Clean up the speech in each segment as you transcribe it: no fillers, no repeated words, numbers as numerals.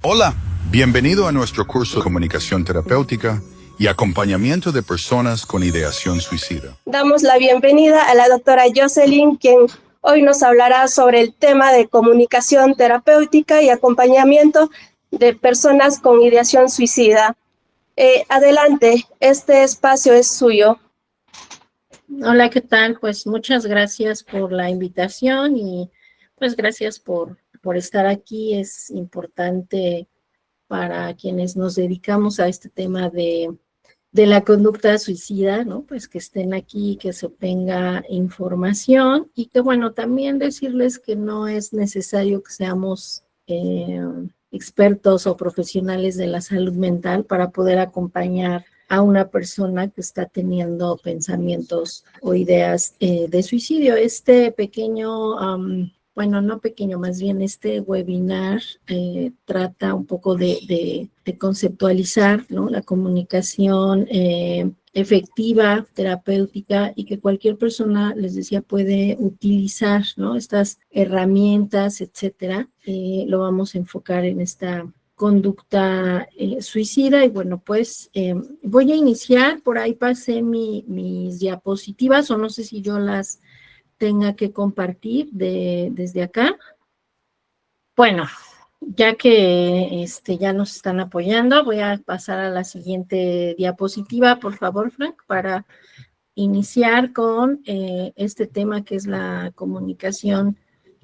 Hola, bienvenido a nuestro curso de comunicación terapéutica y acompañamiento de personas con ideación suicida. Damos la bienvenida a la doctora Jocelyn, quien hoy nos hablará sobre el tema de comunicación terapéutica y acompañamiento de personas con ideación suicida. Adelante, este espacio es suyo. Hola, ¿qué tal? Pues muchas gracias por la invitación y pues gracias por estar aquí. Es importante para quienes nos dedicamos a este tema de la conducta suicida, ¿no? Pues que estén aquí, que se obtenga información y que bueno, también decirles que no es necesario que seamos expertos o profesionales de la salud mental para poder acompañar a una persona que está teniendo pensamientos o ideas de suicidio. Este pequeño, bueno, no pequeño, más bien este webinar trata un poco de conceptualizar, ¿no? La comunicación efectiva, terapéutica, y que cualquier persona, les decía, puede utilizar, ¿no? Estas herramientas, etcétera. Lo vamos a enfocar en esta conducta suicida. Y bueno, pues voy a iniciar. Por ahí pasé mis diapositivas, o no sé si yo las tenga que compartir desde acá. Bueno, ya que ya nos están apoyando, voy a pasar a la siguiente diapositiva, por favor, Frank, para iniciar con este tema que es la comunicación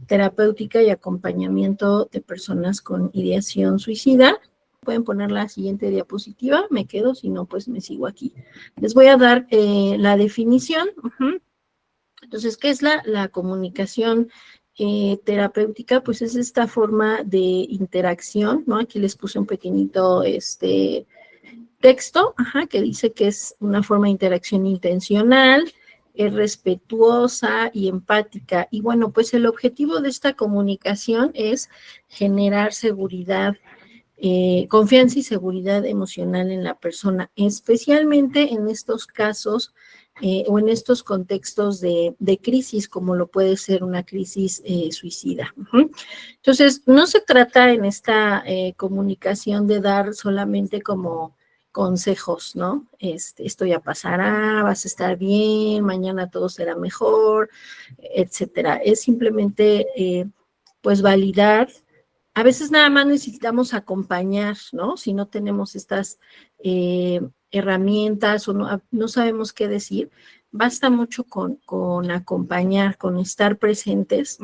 terapéutica y acompañamiento de personas con ideación suicida. Pueden poner la siguiente diapositiva, me quedo, si no, pues me sigo aquí. Les voy a dar la definición. Entonces, ¿qué es la comunicación terapéutica? Pues es esta forma de interacción, ¿no? Aquí les puse un pequeñito texto, que dice que es una forma de interacción intencional, es respetuosa y empática. Y bueno, pues el objetivo de esta comunicación es generar seguridad, confianza y seguridad emocional en la persona, especialmente en estos casos o en estos contextos de crisis, como lo puede ser una crisis suicida. Entonces, no se trata en esta comunicación de dar solamente como consejos, ¿no? Esto ya pasará, vas a estar bien, mañana todo será mejor, etcétera. Es simplemente, pues, validar. A veces nada más necesitamos acompañar, ¿no? Si no tenemos estas herramientas o no sabemos qué decir, basta mucho con acompañar, con estar presentes,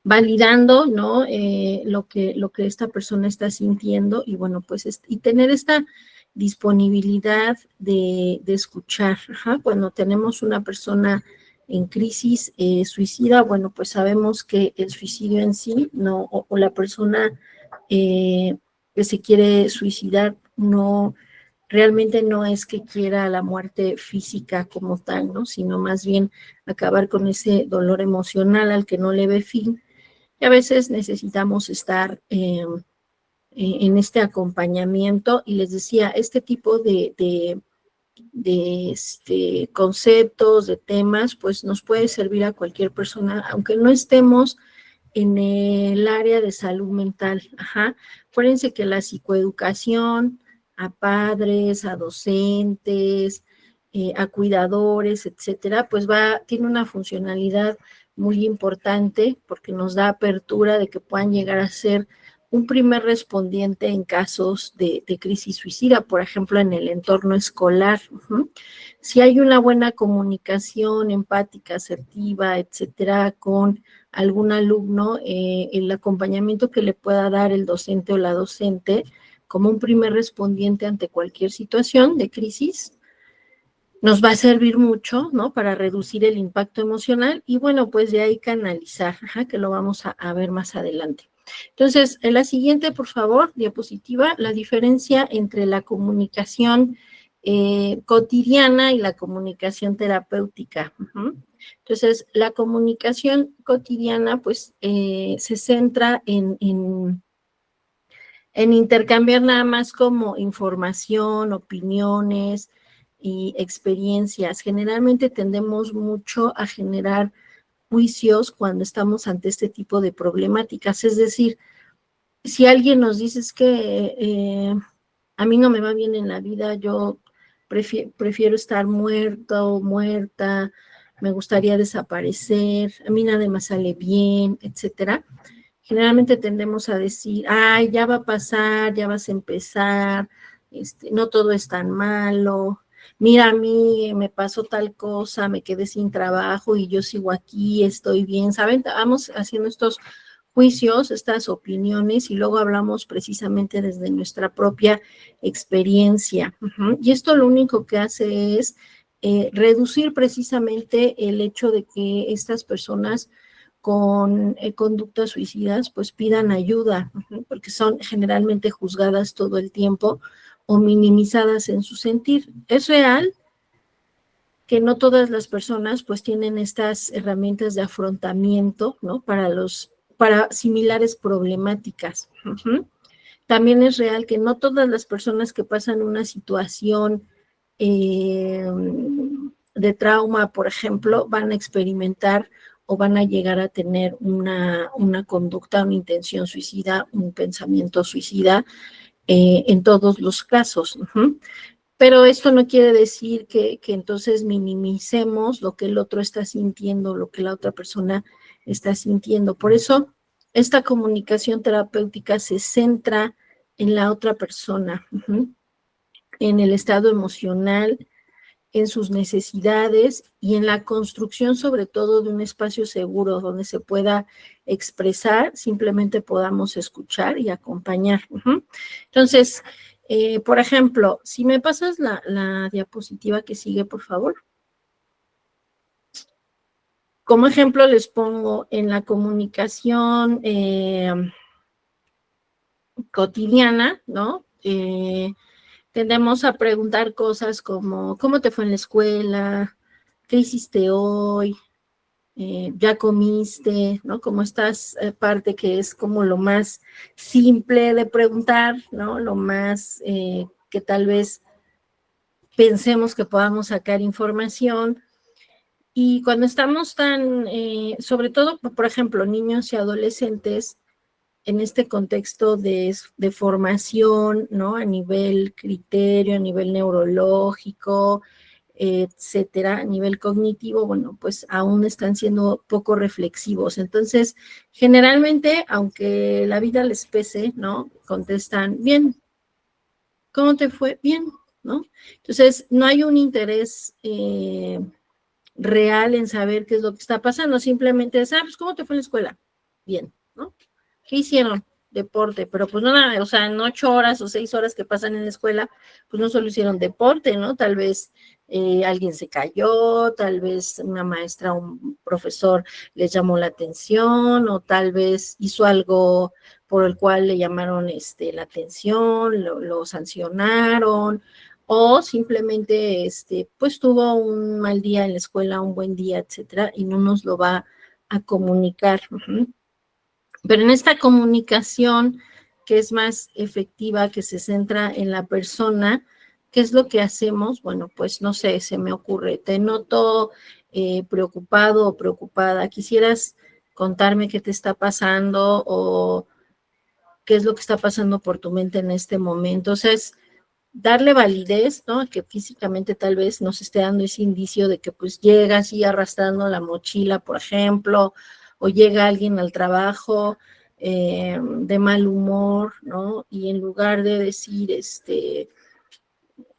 validando, ¿no? Lo que esta persona está sintiendo, y bueno, pues, y tener esta disponibilidad de escuchar. Cuando tenemos una persona en crisis suicida, bueno, pues sabemos que el suicidio en sí, no, o la persona que se quiere suicidar, realmente no es que quiera la muerte física como tal, ¿no? Sino más bien acabar con ese dolor emocional al que no le ve fin. Y a veces necesitamos estar en este acompañamiento, y les decía, este tipo de conceptos, de temas, pues nos puede servir a cualquier persona, aunque no estemos en el área de salud mental. Acuérdense que la psicoeducación a padres, a docentes, a cuidadores, etcétera, pues tiene una funcionalidad muy importante, porque nos da apertura de que puedan llegar a ser un primer respondiente en casos de crisis suicida, por ejemplo, en el entorno escolar. Si hay una buena comunicación empática, asertiva, etcétera, con algún alumno, el acompañamiento que le pueda dar el docente o la docente como un primer respondiente ante cualquier situación de crisis, nos va a servir mucho, ¿no? Para reducir el impacto emocional y, bueno, pues de ahí canalizar, que lo vamos a ver más adelante. Entonces, en la siguiente, por favor, diapositiva, la diferencia entre la comunicación cotidiana y la comunicación terapéutica. Entonces, la comunicación cotidiana, pues, se centra en intercambiar nada más como información, opiniones y experiencias. Generalmente tendemos mucho a generar juicios cuando estamos ante este tipo de problemáticas, es decir, si alguien nos dice es que a mí no me va bien en la vida, yo prefiero estar muerto o muerta, me gustaría desaparecer, a mí nada me sale bien, etcétera. Generalmente tendemos a decir, ay, ya va a pasar, ya vas a empezar, no todo es tan malo, mira, a mí me pasó tal cosa, me quedé sin trabajo y yo sigo aquí, estoy bien, ¿saben? Vamos haciendo estos juicios, estas opiniones y luego hablamos precisamente desde nuestra propia experiencia. Y esto lo único que hace es reducir precisamente el hecho de que estas personas con conductas suicidas pues pidan ayuda, porque son generalmente juzgadas todo el tiempo o minimizadas en su sentir. Es real que no todas las personas pues tienen estas herramientas de afrontamiento, ¿no? Para similares problemáticas. También es real que no todas las personas que pasan una situación de trauma, por ejemplo, van a experimentar o van a llegar a tener una conducta, una intención suicida, un pensamiento suicida en todos los casos. Pero esto no quiere decir que entonces minimicemos lo que el otro está sintiendo, lo que la otra persona está sintiendo. Por eso, esta comunicación terapéutica se centra en la otra persona, en el estado emocional, en sus necesidades y en la construcción sobre todo de un espacio seguro donde se pueda expresar, simplemente podamos escuchar y acompañar. Entonces, por ejemplo, si me pasas la diapositiva que sigue, por favor. Como ejemplo les pongo en la comunicación cotidiana, ¿no? Tendemos a preguntar cosas como, ¿cómo te fue en la escuela? ¿Qué hiciste hoy? ¿Ya comiste? ¿No? Como esta parte que es como lo más simple de preguntar, ¿no? Lo más que tal vez pensemos que podamos sacar información. Y cuando estamos tan, sobre todo, por ejemplo, niños y adolescentes, en este contexto de formación, ¿no? A nivel criterio, a nivel neurológico, etcétera, a nivel cognitivo, bueno, pues aún están siendo poco reflexivos. Entonces, generalmente, aunque la vida les pese, ¿no? Contestan, bien, ¿cómo te fue? Bien, ¿no? Entonces, no hay un interés real en saber qué es lo que está pasando, simplemente es, pues, ¿cómo te fue en la escuela? Bien, ¿no? ¿Qué hicieron? Deporte, pero pues no nada, o sea, en 8 horas o 6 horas que pasan en la escuela, pues no solo hicieron deporte, ¿no? Tal vez alguien se cayó, tal vez una maestra, un profesor les llamó la atención, o tal vez hizo algo por el cual le llamaron la atención, lo sancionaron, o simplemente pues tuvo un mal día en la escuela, un buen día, etcétera, y no nos lo va a comunicar. Pero en esta comunicación que es más efectiva, que se centra en la persona, ¿qué es lo que hacemos? Bueno, pues no sé, se me ocurre, te noto preocupado o preocupada, ¿quisieras contarme qué te está pasando o qué es lo que está pasando por tu mente en este momento? O sea, es darle validez, ¿no? Que físicamente tal vez nos esté dando ese indicio de que pues llega así arrastrando la mochila, por ejemplo, o llega alguien al trabajo de mal humor, ¿no? Y en lugar de decir,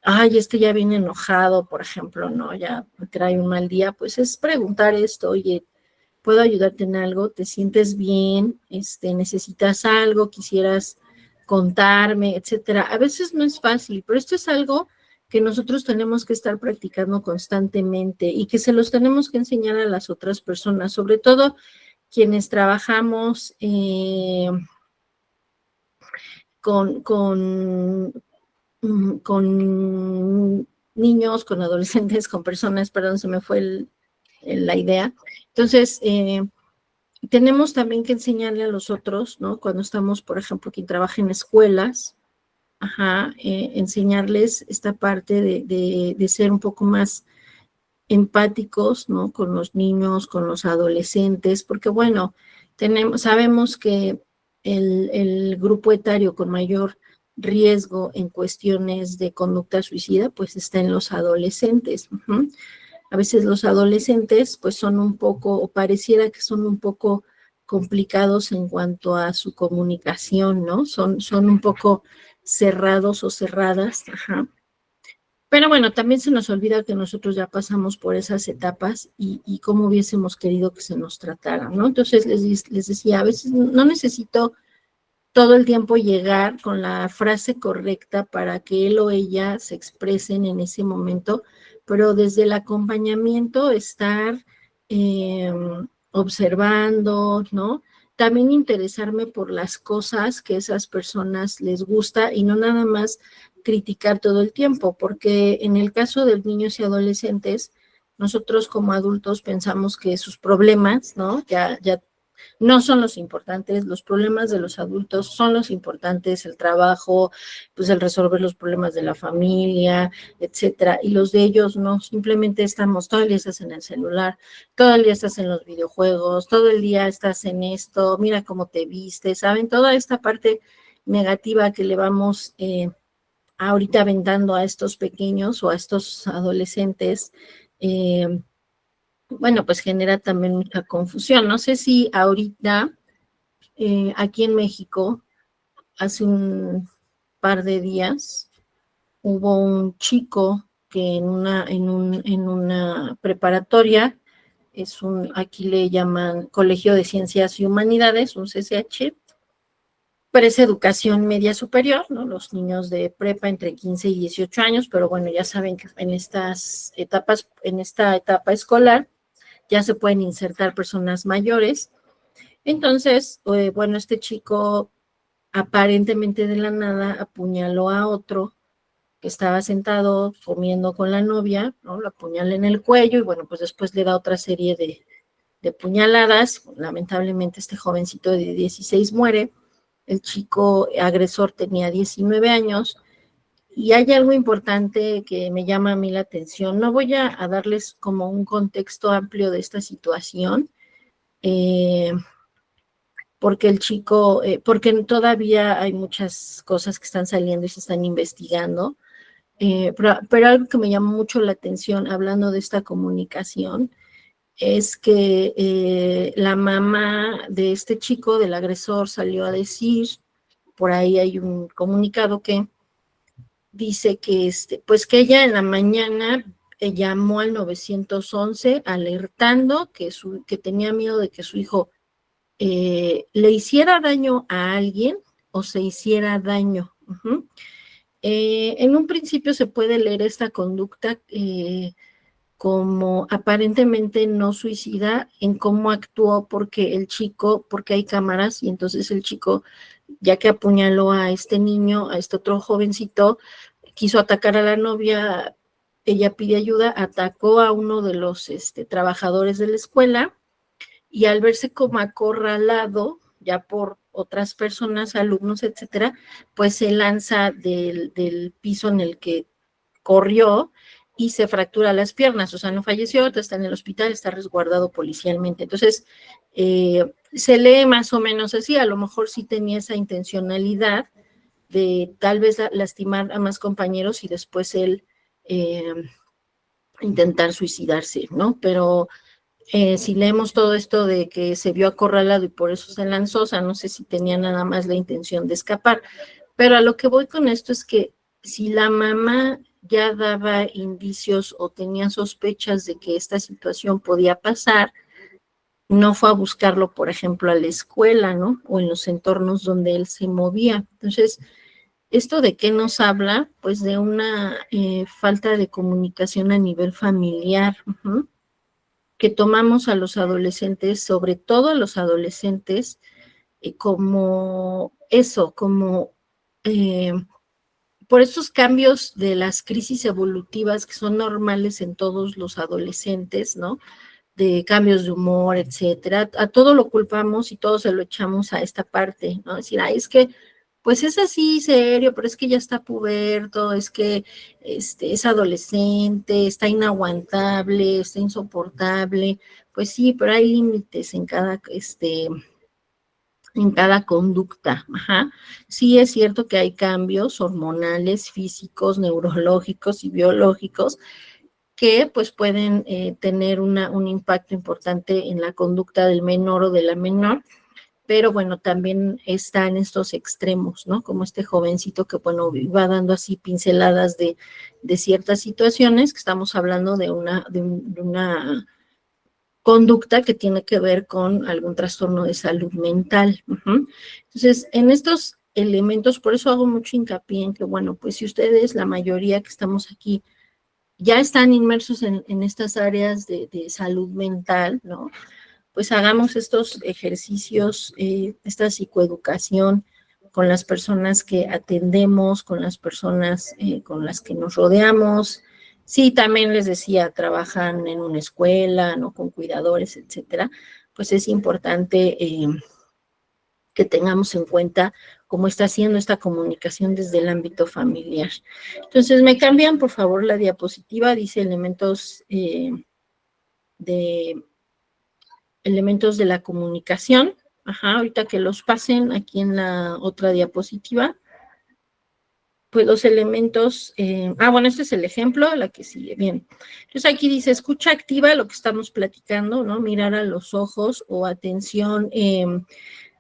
ay, ya viene enojado, por ejemplo, ¿no? Ya trae un mal día, pues es preguntar esto, oye, ¿puedo ayudarte en algo? ¿Te sientes bien? ¿Necesitas algo? ¿Quisieras contarme? Etcétera. A veces no es fácil, pero esto es algo que nosotros tenemos que estar practicando constantemente y que se los tenemos que enseñar a las otras personas, sobre todo quienes trabajamos con niños, con adolescentes, con personas, perdón, se me fue la idea. Entonces, tenemos también que enseñarle a los otros, ¿no? Cuando estamos, por ejemplo, quien trabaja en escuelas, enseñarles esta parte de ser un poco más empáticos, ¿no? Con los niños, con los adolescentes, porque bueno, sabemos que el grupo etario con mayor riesgo en cuestiones de conducta suicida, pues está en los adolescentes. A veces los adolescentes pues son un poco, o pareciera que son un poco complicados en cuanto a su comunicación, ¿no? Son un poco cerrados o cerradas, Pero bueno, también se nos olvida que nosotros ya pasamos por esas etapas y cómo hubiésemos querido que se nos tratara, ¿no? Entonces les decía, a veces no necesito todo el tiempo llegar con la frase correcta para que él o ella se expresen en ese momento, pero desde el acompañamiento estar observando, ¿no? También interesarme por las cosas que esas personas les gusta y no nada más criticar todo el tiempo, porque en el caso de niños y adolescentes, nosotros como adultos pensamos que sus problemas, ¿no? Ya no son los importantes, los problemas de los adultos son los importantes, el trabajo, pues el resolver los problemas de la familia, etcétera, y los de ellos no, simplemente estamos, todo el día estás en el celular, todo el día estás en los videojuegos, todo el día estás en esto, mira cómo te vistes, ¿saben? Toda esta parte negativa que le vamos ahorita aventando a estos pequeños o a estos adolescentes, bueno, pues genera también mucha confusión. No sé si ahorita aquí en México, hace un par de días, hubo un chico que en una preparatoria, aquí le llaman Colegio de Ciencias y Humanidades, un CCH, pero es educación media superior, ¿no? Los niños de prepa entre 15 y 18 años, pero bueno, ya saben que en estas etapas, en esta etapa escolar, ya se pueden insertar personas mayores. Entonces, bueno, este chico aparentemente de la nada apuñaló a otro que estaba sentado comiendo con la novia, ¿no? Lo apuñala en el cuello y bueno, pues después le da otra serie de puñaladas. Lamentablemente este jovencito de 16 muere. El chico agresor tenía 19 años. Y hay algo importante que me llama a mí la atención. No voy a darles como un contexto amplio de esta situación, porque el chico, porque todavía hay muchas cosas que están saliendo y se están investigando, pero algo que me llamó mucho la atención hablando de esta comunicación es que la mamá de este chico, del agresor, salió a decir, por ahí hay un comunicado que dice que pues que ella en la mañana llamó al 911 alertando que tenía miedo de que su hijo le hiciera daño a alguien o se hiciera daño. En un principio se puede leer esta conducta como aparentemente no suicida en cómo actuó porque hay cámaras y entonces el chico, ya que apuñaló a este niño, a este otro jovencito, quiso atacar a la novia, ella pide ayuda, atacó a uno de los trabajadores de la escuela y al verse como acorralado ya por otras personas, alumnos, etcétera, pues se lanza del piso en el que corrió y se fractura las piernas, o sea, no falleció, está en el hospital, está resguardado policialmente. Entonces, se lee más o menos así, a lo mejor sí tenía esa intencionalidad de tal vez lastimar a más compañeros y después él intentar suicidarse, ¿no? Pero si leemos todo esto de que se vio acorralado y por eso se lanzó, o sea, no sé si tenía nada más la intención de escapar, pero a lo que voy con esto es que si la mamá ya daba indicios o tenía sospechas de que esta situación podía pasar, no fue a buscarlo, por ejemplo, a la escuela, ¿no? O en los entornos donde él se movía. Entonces, ¿esto de qué nos habla? Pues de una falta de comunicación a nivel familiar, que tomamos a los adolescentes, sobre todo a los adolescentes, como eso, como por esos cambios de las crisis evolutivas que son normales en todos los adolescentes, ¿no? De cambios de humor, etcétera, a todo lo culpamos y todo se lo echamos a esta parte, ¿no? Decir, ay, es que, pues es así serio, pero es que ya está puberto, es que es adolescente, está inaguantable, está insoportable, pues sí, pero hay límites en cada en cada conducta. Ajá. Sí es cierto que hay cambios hormonales, físicos, neurológicos y biológicos que pues pueden tener un impacto importante en la conducta del menor o de la menor, pero bueno, también están estos extremos, ¿no? Como este jovencito que, bueno, va dando así pinceladas de ciertas situaciones, que estamos hablando de una conducta que tiene que ver con algún trastorno de salud mental. Entonces, en estos elementos, por eso hago mucho hincapié en que, bueno, pues si ustedes, la mayoría que estamos aquí, ya están inmersos en estas áreas de salud mental, ¿no? Pues hagamos estos ejercicios, esta psicoeducación con las personas que atendemos, con las personas con las que nos rodeamos. Sí, también les decía, trabajan en una escuela, ¿no? Con cuidadores, etcétera. Pues es importante que tengamos en cuenta cómo está haciendo esta comunicación desde el ámbito familiar. Entonces, me cambian, por favor, la diapositiva, dice elementos elementos de la comunicación. Ajá, ahorita que los pasen aquí en la otra diapositiva. Pues los elementos, bueno, este es el ejemplo, la que sigue, bien. Entonces aquí dice, escucha activa, lo que estamos platicando, ¿no? Mirar a los ojos o atención,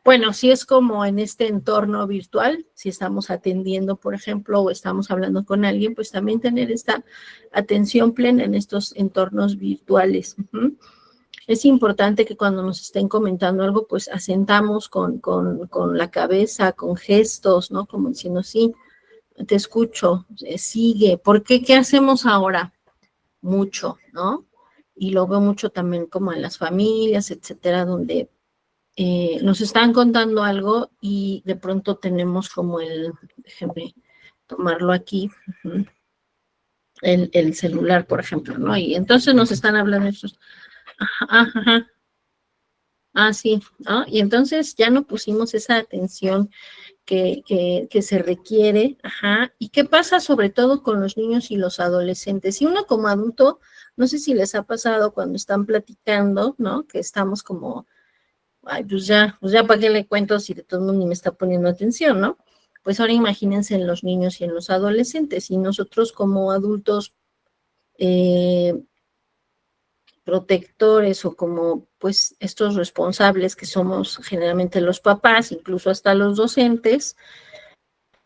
bueno, si es como en este entorno virtual, si estamos atendiendo, por ejemplo, o estamos hablando con alguien, pues también tener esta atención plena en estos entornos virtuales. Es importante que cuando nos estén comentando algo, pues asentamos con la cabeza, con gestos, ¿no? Como diciendo, sí, te escucho, sigue. ¿Por qué? ¿Qué hacemos ahora? Mucho, ¿no? Y lo veo mucho también como en las familias, etcétera, donde nos están contando algo y de pronto tenemos como déjenme tomarlo aquí, el celular, por ejemplo, ¿no? Y entonces nos están hablando estos, ajá. Sí, ¿no? Y entonces ya no pusimos esa atención que se requiere, ajá. ¿Y qué pasa sobre todo con los niños y los adolescentes? Y uno como adulto, no sé si les ha pasado cuando están platicando, ¿no? Que estamos como, ay, pues ya para qué le cuento si de todo el mundo ni me está poniendo atención, ¿no? Pues ahora imagínense en los niños y en los adolescentes, y nosotros como adultos, protectores o como pues estos responsables que somos generalmente los papás, incluso hasta los docentes,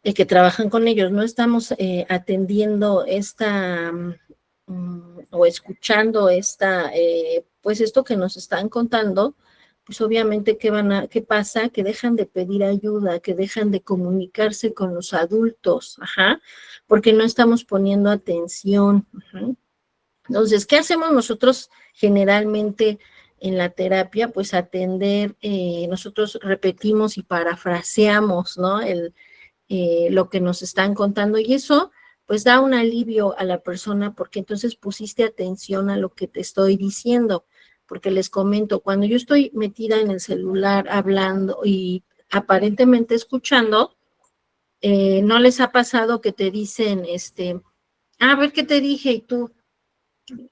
que trabajan con ellos, no estamos atendiendo esta o escuchando pues esto que nos están contando, pues obviamente ¿qué pasa? Que dejan de pedir ayuda, que dejan de comunicarse con los adultos, ajá, porque no estamos poniendo atención. Ajá. Entonces, ¿qué hacemos nosotros generalmente en la terapia? Pues atender, nosotros repetimos y parafraseamos, ¿no? Lo que nos están contando y eso pues da un alivio a la persona porque entonces pusiste atención a lo que te estoy diciendo, porque les comento, cuando yo estoy metida en el celular hablando y aparentemente escuchando, ¿no les ha pasado que te dicen, a ver qué te dije y tú,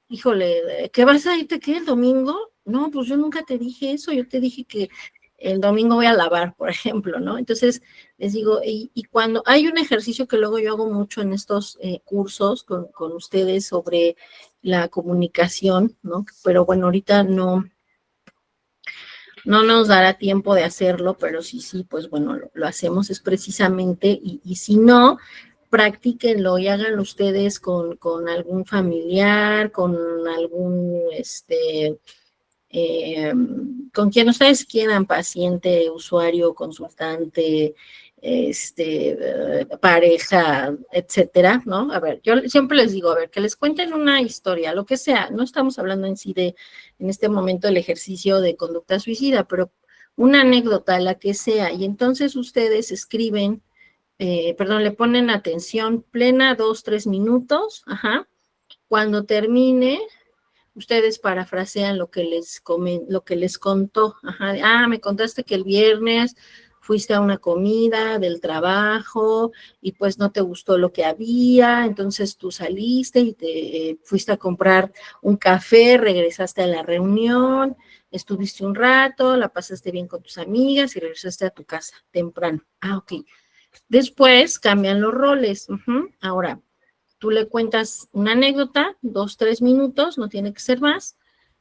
híjole, ¿qué vas a irte qué el domingo? No, pues yo nunca te dije eso, yo te dije que el domingo voy a lavar, por ejemplo, ¿no? Entonces, les digo, y cuando hay un ejercicio que luego yo hago mucho en estos cursos con ustedes sobre la comunicación, ¿no? Pero bueno, ahorita no nos dará tiempo de hacerlo, pero sí, pues bueno, lo hacemos es precisamente, y si no, practíquenlo y háganlo ustedes con algún familiar, con algún, con quien ustedes quieran, paciente, usuario, consultante, pareja, etcétera, ¿no? A ver, yo siempre les digo, a ver, que les cuenten una historia, lo que sea, no estamos hablando en sí en este momento, del ejercicio de conducta suicida, pero una anécdota, la que sea, y entonces ustedes escriben, le ponen atención plena, 2, 3 minutos, ajá, cuando termine, ustedes parafrasean lo que les contó, ajá, me contaste que el viernes fuiste a una comida del trabajo y pues no te gustó lo que había, entonces tú saliste y te fuiste a comprar un café, regresaste a la reunión, estuviste un rato, la pasaste bien con tus amigas y regresaste a tu casa temprano. Ah, ok. Después cambian los roles. Ahora, tú le cuentas una anécdota, 2, 3 minutos, no tiene que ser más,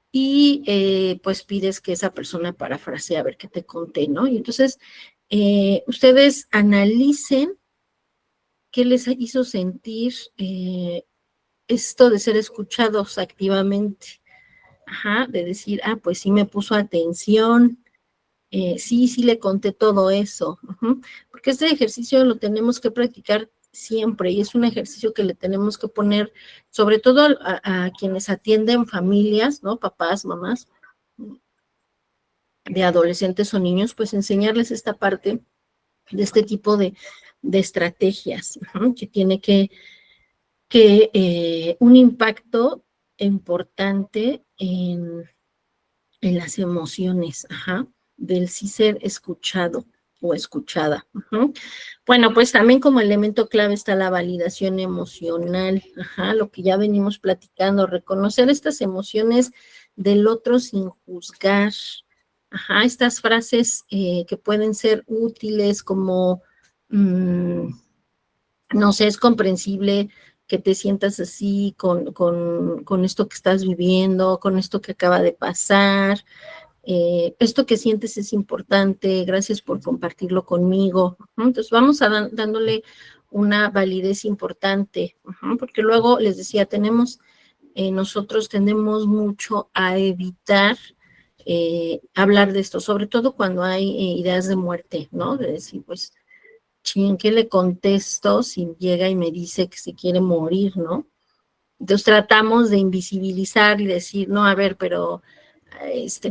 y pues pides que esa persona parafrasee a ver qué te conté, ¿no? Y entonces, ustedes analicen qué les hizo sentir esto de ser escuchados activamente. Ajá, de decir, ah, pues sí me puso atención, sí le conté todo eso, porque este ejercicio lo tenemos que practicar siempre y es un ejercicio que le tenemos que poner, sobre todo a quienes atienden familias, ¿no? Papás, mamás, de adolescentes o niños, pues enseñarles esta parte de este tipo de estrategias, que tiene que un impacto importante en las emociones, del sí ser escuchado o escuchada. Bueno, pues también como elemento clave está la validación emocional, lo que ya venimos platicando, reconocer estas emociones del otro sin juzgar, estas frases que pueden ser útiles como, no sé, es comprensible que te sientas así con esto que estás viviendo, con esto que acaba de pasar, esto que sientes es importante, gracias por compartirlo conmigo. Entonces vamos dándole una validez importante, porque luego les decía, nosotros tendemos mucho a evitar hablar de esto, sobre todo cuando hay ideas de muerte, ¿no? De decir, pues, ¿qué le contesto si llega y me dice que se quiere morir, ¿no? Entonces tratamos de invisibilizar y decir, no, a ver, pero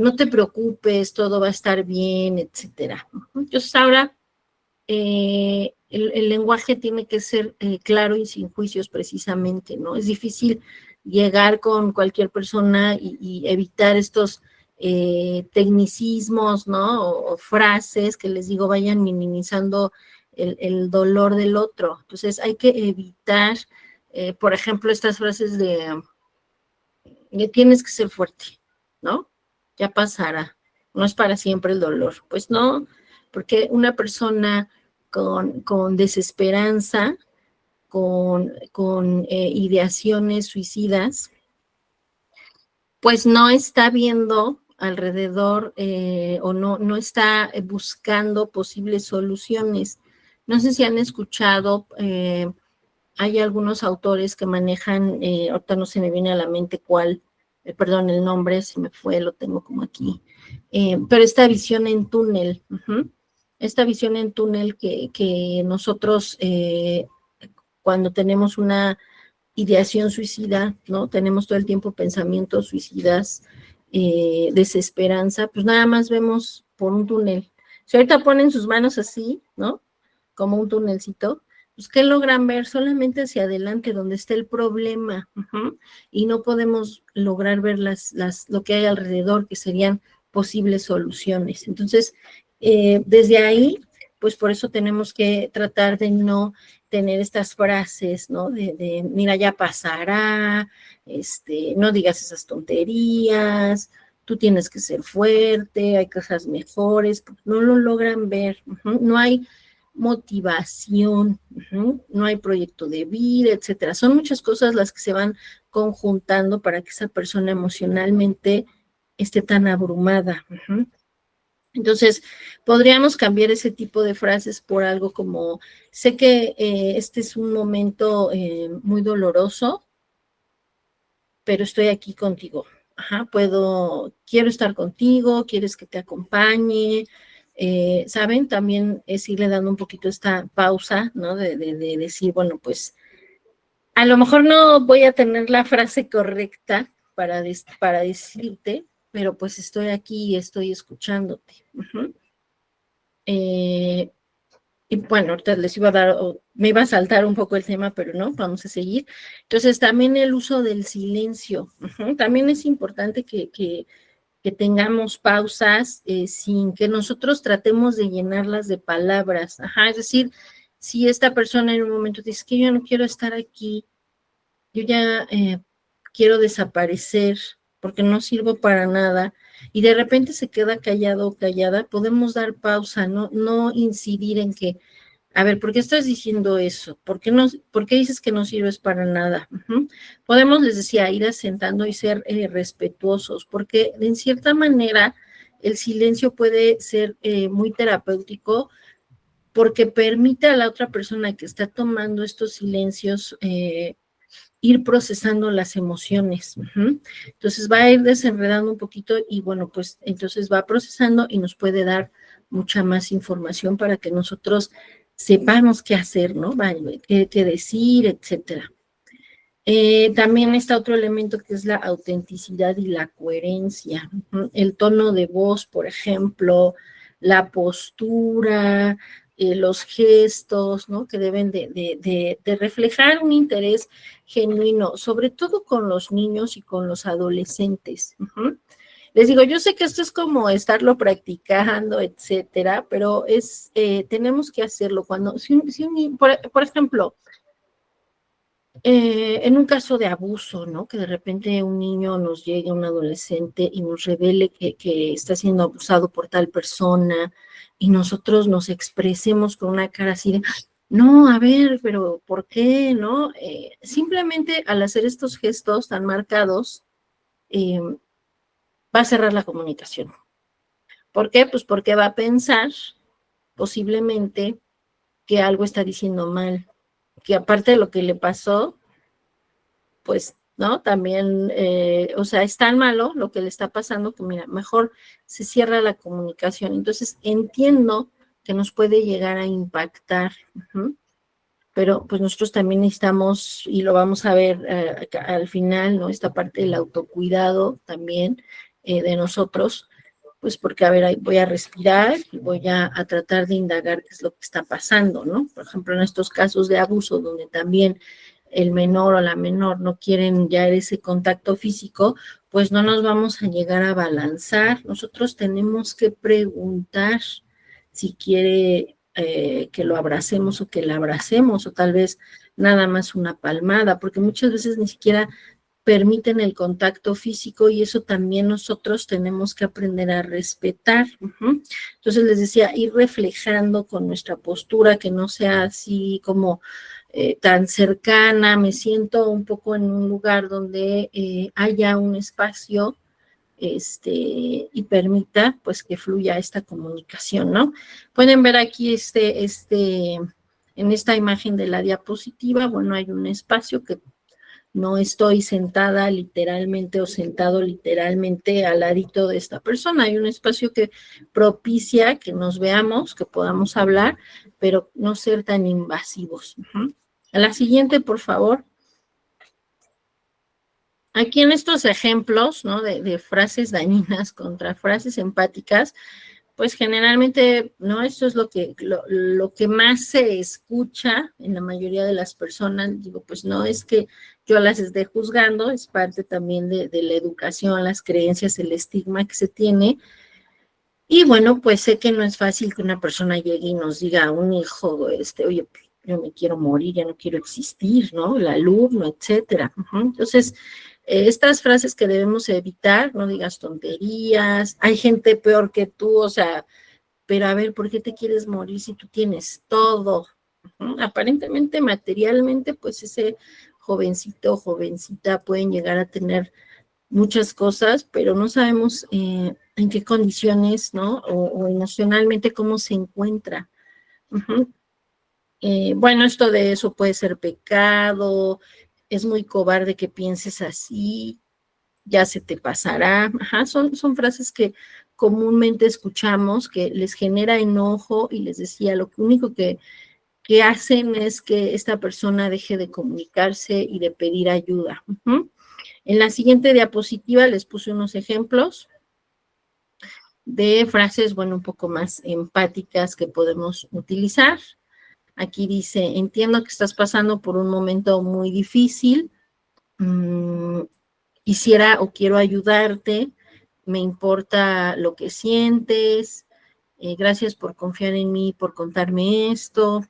no te preocupes, todo va a estar bien, etcétera. Entonces ahora el lenguaje tiene que ser claro y sin juicios precisamente, ¿no? Es difícil llegar con cualquier persona y evitar estos tecnicismos, ¿no? O frases que les digo vayan minimizando el dolor del otro. Entonces hay que evitar, por ejemplo, estas frases de tienes que ser fuerte, ¿no? Ya pasará, no es para siempre el dolor. Pues no, porque una persona con desesperanza, con ideaciones suicidas, pues no está viendo alrededor o no está buscando posibles soluciones. No sé si han escuchado, hay algunos autores que manejan, ahorita no se me viene a la mente cuál, perdón, el nombre se me fue, lo tengo como aquí, pero esta visión en túnel, esta visión en túnel que nosotros cuando tenemos una ideación suicida, ¿no? Tenemos todo el tiempo pensamientos suicidas, desesperanza, pues nada más vemos por un túnel. Si ahorita ponen sus manos así, ¿no? Como un túnelcito, pues ¿qué logran ver? Solamente hacia adelante, donde está el problema, y no podemos lograr ver lo que hay alrededor, que serían posibles soluciones. Entonces, desde ahí, pues por eso tenemos que tratar de no tener estas frases, ¿no? De mira, ya pasará, no digas esas tonterías, tú tienes que ser fuerte, hay cosas mejores, no lo logran ver, no hay motivación, no hay proyecto de vida, etcétera. Son muchas cosas las que se van conjuntando para que esa persona emocionalmente esté tan abrumada. Entonces, podríamos cambiar ese tipo de frases por algo como, sé que este es un momento muy doloroso, pero estoy aquí contigo. Quiero estar contigo, quieres que te acompañe, ¿saben? También es irle dando un poquito esta pausa, ¿no? De decir, bueno, pues, a lo mejor no voy a tener la frase correcta para decirte, pero pues estoy aquí y estoy escuchándote. Y bueno, ahorita les iba a dar, me iba a saltar un poco el tema, pero no, vamos a seguir. Entonces, también el uso del silencio. También es importante que que tengamos pausas sin que nosotros tratemos de llenarlas de palabras. Ajá, es decir, si esta persona en un momento dice que yo no quiero estar aquí, yo ya quiero desaparecer porque no sirvo para nada, y de repente se queda callado o callada, podemos dar pausa, no incidir en que, a ver, ¿por qué estás diciendo eso? ¿Por qué dices que no sirves para nada? Podemos, les decía, ir asentando y ser respetuosos, porque en cierta manera el silencio puede ser muy terapéutico, porque permite a la otra persona que está tomando estos silencios ir procesando las emociones. Entonces va a ir desenredando un poquito y bueno, pues entonces va procesando y nos puede dar mucha más información para que nosotros sepamos qué hacer, ¿no? Qué decir, etcétera. También está otro elemento que es la autenticidad y la coherencia. El tono de voz, por ejemplo, la postura, los gestos, ¿no? Que deben de reflejar un interés genuino, sobre todo con los niños y con los adolescentes. Les digo, yo sé que esto es como estarlo practicando, etcétera, pero tenemos que hacerlo cuando, por ejemplo, en un caso de abuso, ¿no? Que de repente un niño nos llegue, un adolescente, y nos revele que está siendo abusado por tal persona, y nosotros nos expresemos con una cara así de, no, a ver, pero ¿por qué? ¿No? Simplemente al hacer estos gestos tan marcados, va a cerrar la comunicación. ¿Por qué? Pues porque va a pensar posiblemente que algo está diciendo mal, que aparte de lo que le pasó, pues, ¿no? También, o sea, es tan malo lo que le está pasando que, mira, mejor se cierra la comunicación. Entonces, entiendo que nos puede llegar a impactar, pero pues nosotros también necesitamos, y lo vamos a ver al final, ¿no? Esta parte del autocuidado también de nosotros, pues porque, a ver, ahí voy a respirar y voy a tratar de indagar qué es lo que está pasando, ¿no? Por ejemplo, en estos casos de abuso, donde también el menor o la menor no quieren ya ese contacto físico, pues no nos vamos a llegar a balanzar. Nosotros tenemos que preguntar si quiere que lo abracemos o que la abracemos, o tal vez nada más una palmada, porque muchas veces ni siquiera permiten el contacto físico, y eso también nosotros tenemos que aprender a respetar. Entonces les decía, ir reflejando con nuestra postura, que no sea así como tan cercana. Me siento un poco en un lugar donde haya un espacio y permita pues que fluya esta comunicación, ¿no? Pueden ver aquí en esta imagen de la diapositiva, bueno, hay un espacio que no estoy sentada literalmente o sentado literalmente al ladito de esta persona. Hay un espacio que propicia que nos veamos, que podamos hablar, pero no ser tan invasivos. A la siguiente, por favor. Aquí en estos ejemplos, ¿no? de frases dañinas contra frases empáticas, pues generalmente, ¿no? Esto es lo que más se escucha en la mayoría de las personas. Digo, pues no es que yo las esté juzgando, es parte también de la educación, las creencias, el estigma que se tiene. Y bueno, pues sé que no es fácil que una persona llegue y nos diga a un hijo, oye, pues yo me quiero morir, ya no quiero existir, ¿no? El alumno, etcétera. Entonces, estas frases que debemos evitar, no digas tonterías, hay gente peor que tú, o sea, pero a ver, ¿por qué te quieres morir si tú tienes todo? Aparentemente, materialmente, pues ese jovencito o jovencita pueden llegar a tener muchas cosas, pero no sabemos en qué condiciones, ¿no? O emocionalmente cómo se encuentra. Bueno, esto de eso puede ser pecado, es muy cobarde que pienses así, ya se te pasará. Son frases que comúnmente escuchamos, que les genera enojo, y les decía, lo único que hacen es que esta persona deje de comunicarse y de pedir ayuda. En la siguiente diapositiva les puse unos ejemplos de frases, bueno, un poco más empáticas que podemos utilizar. Aquí dice, entiendo que estás pasando por un momento muy difícil, quisiera o quiero ayudarte, me importa lo que sientes, gracias por confiar en mí, por contarme esto,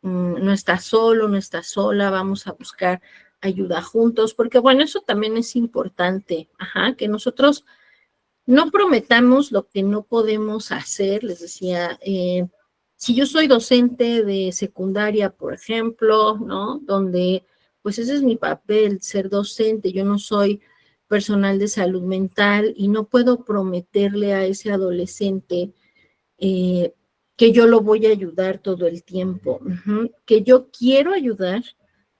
no estás solo, no estás sola, vamos a buscar ayuda juntos, porque bueno, eso también es importante, que nosotros no prometamos lo que no podemos hacer. Les decía, si yo soy docente de secundaria, por ejemplo, ¿no? Donde, pues ese es mi papel, ser docente, yo no soy personal de salud mental y no puedo prometerle a ese adolescente que yo lo voy a ayudar todo el tiempo, que yo quiero ayudar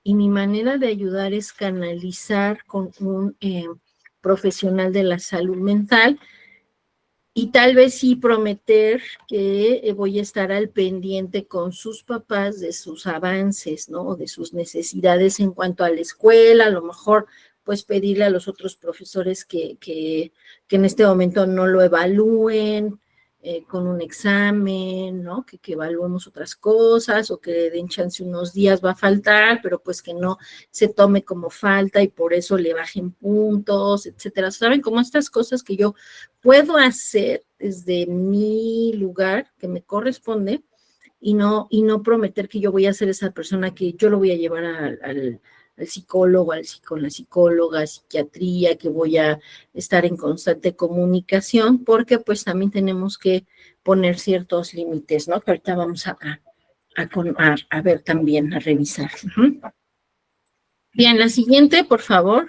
y mi manera de ayudar es canalizar con un profesional de la salud mental y tal vez sí prometer que voy a estar al pendiente con sus papás de sus avances, ¿no? De sus necesidades en cuanto a la escuela, a lo mejor pues pedirle a los otros profesores que en este momento no lo evalúen con un examen, ¿no? Que evaluemos otras cosas o que le den chance unos días va a faltar, pero pues que no se tome como falta y por eso le bajen puntos, etcétera. ¿Saben? Como estas cosas que yo puedo hacer desde mi lugar que me corresponde y no prometer que yo voy a ser esa persona que yo lo voy a llevar al psicólogo, con la psicóloga, psiquiatría, que voy a estar en constante comunicación, porque pues también tenemos que poner ciertos límites, ¿no? Que ahorita vamos a ver también, a revisar. Bien, la siguiente, por favor.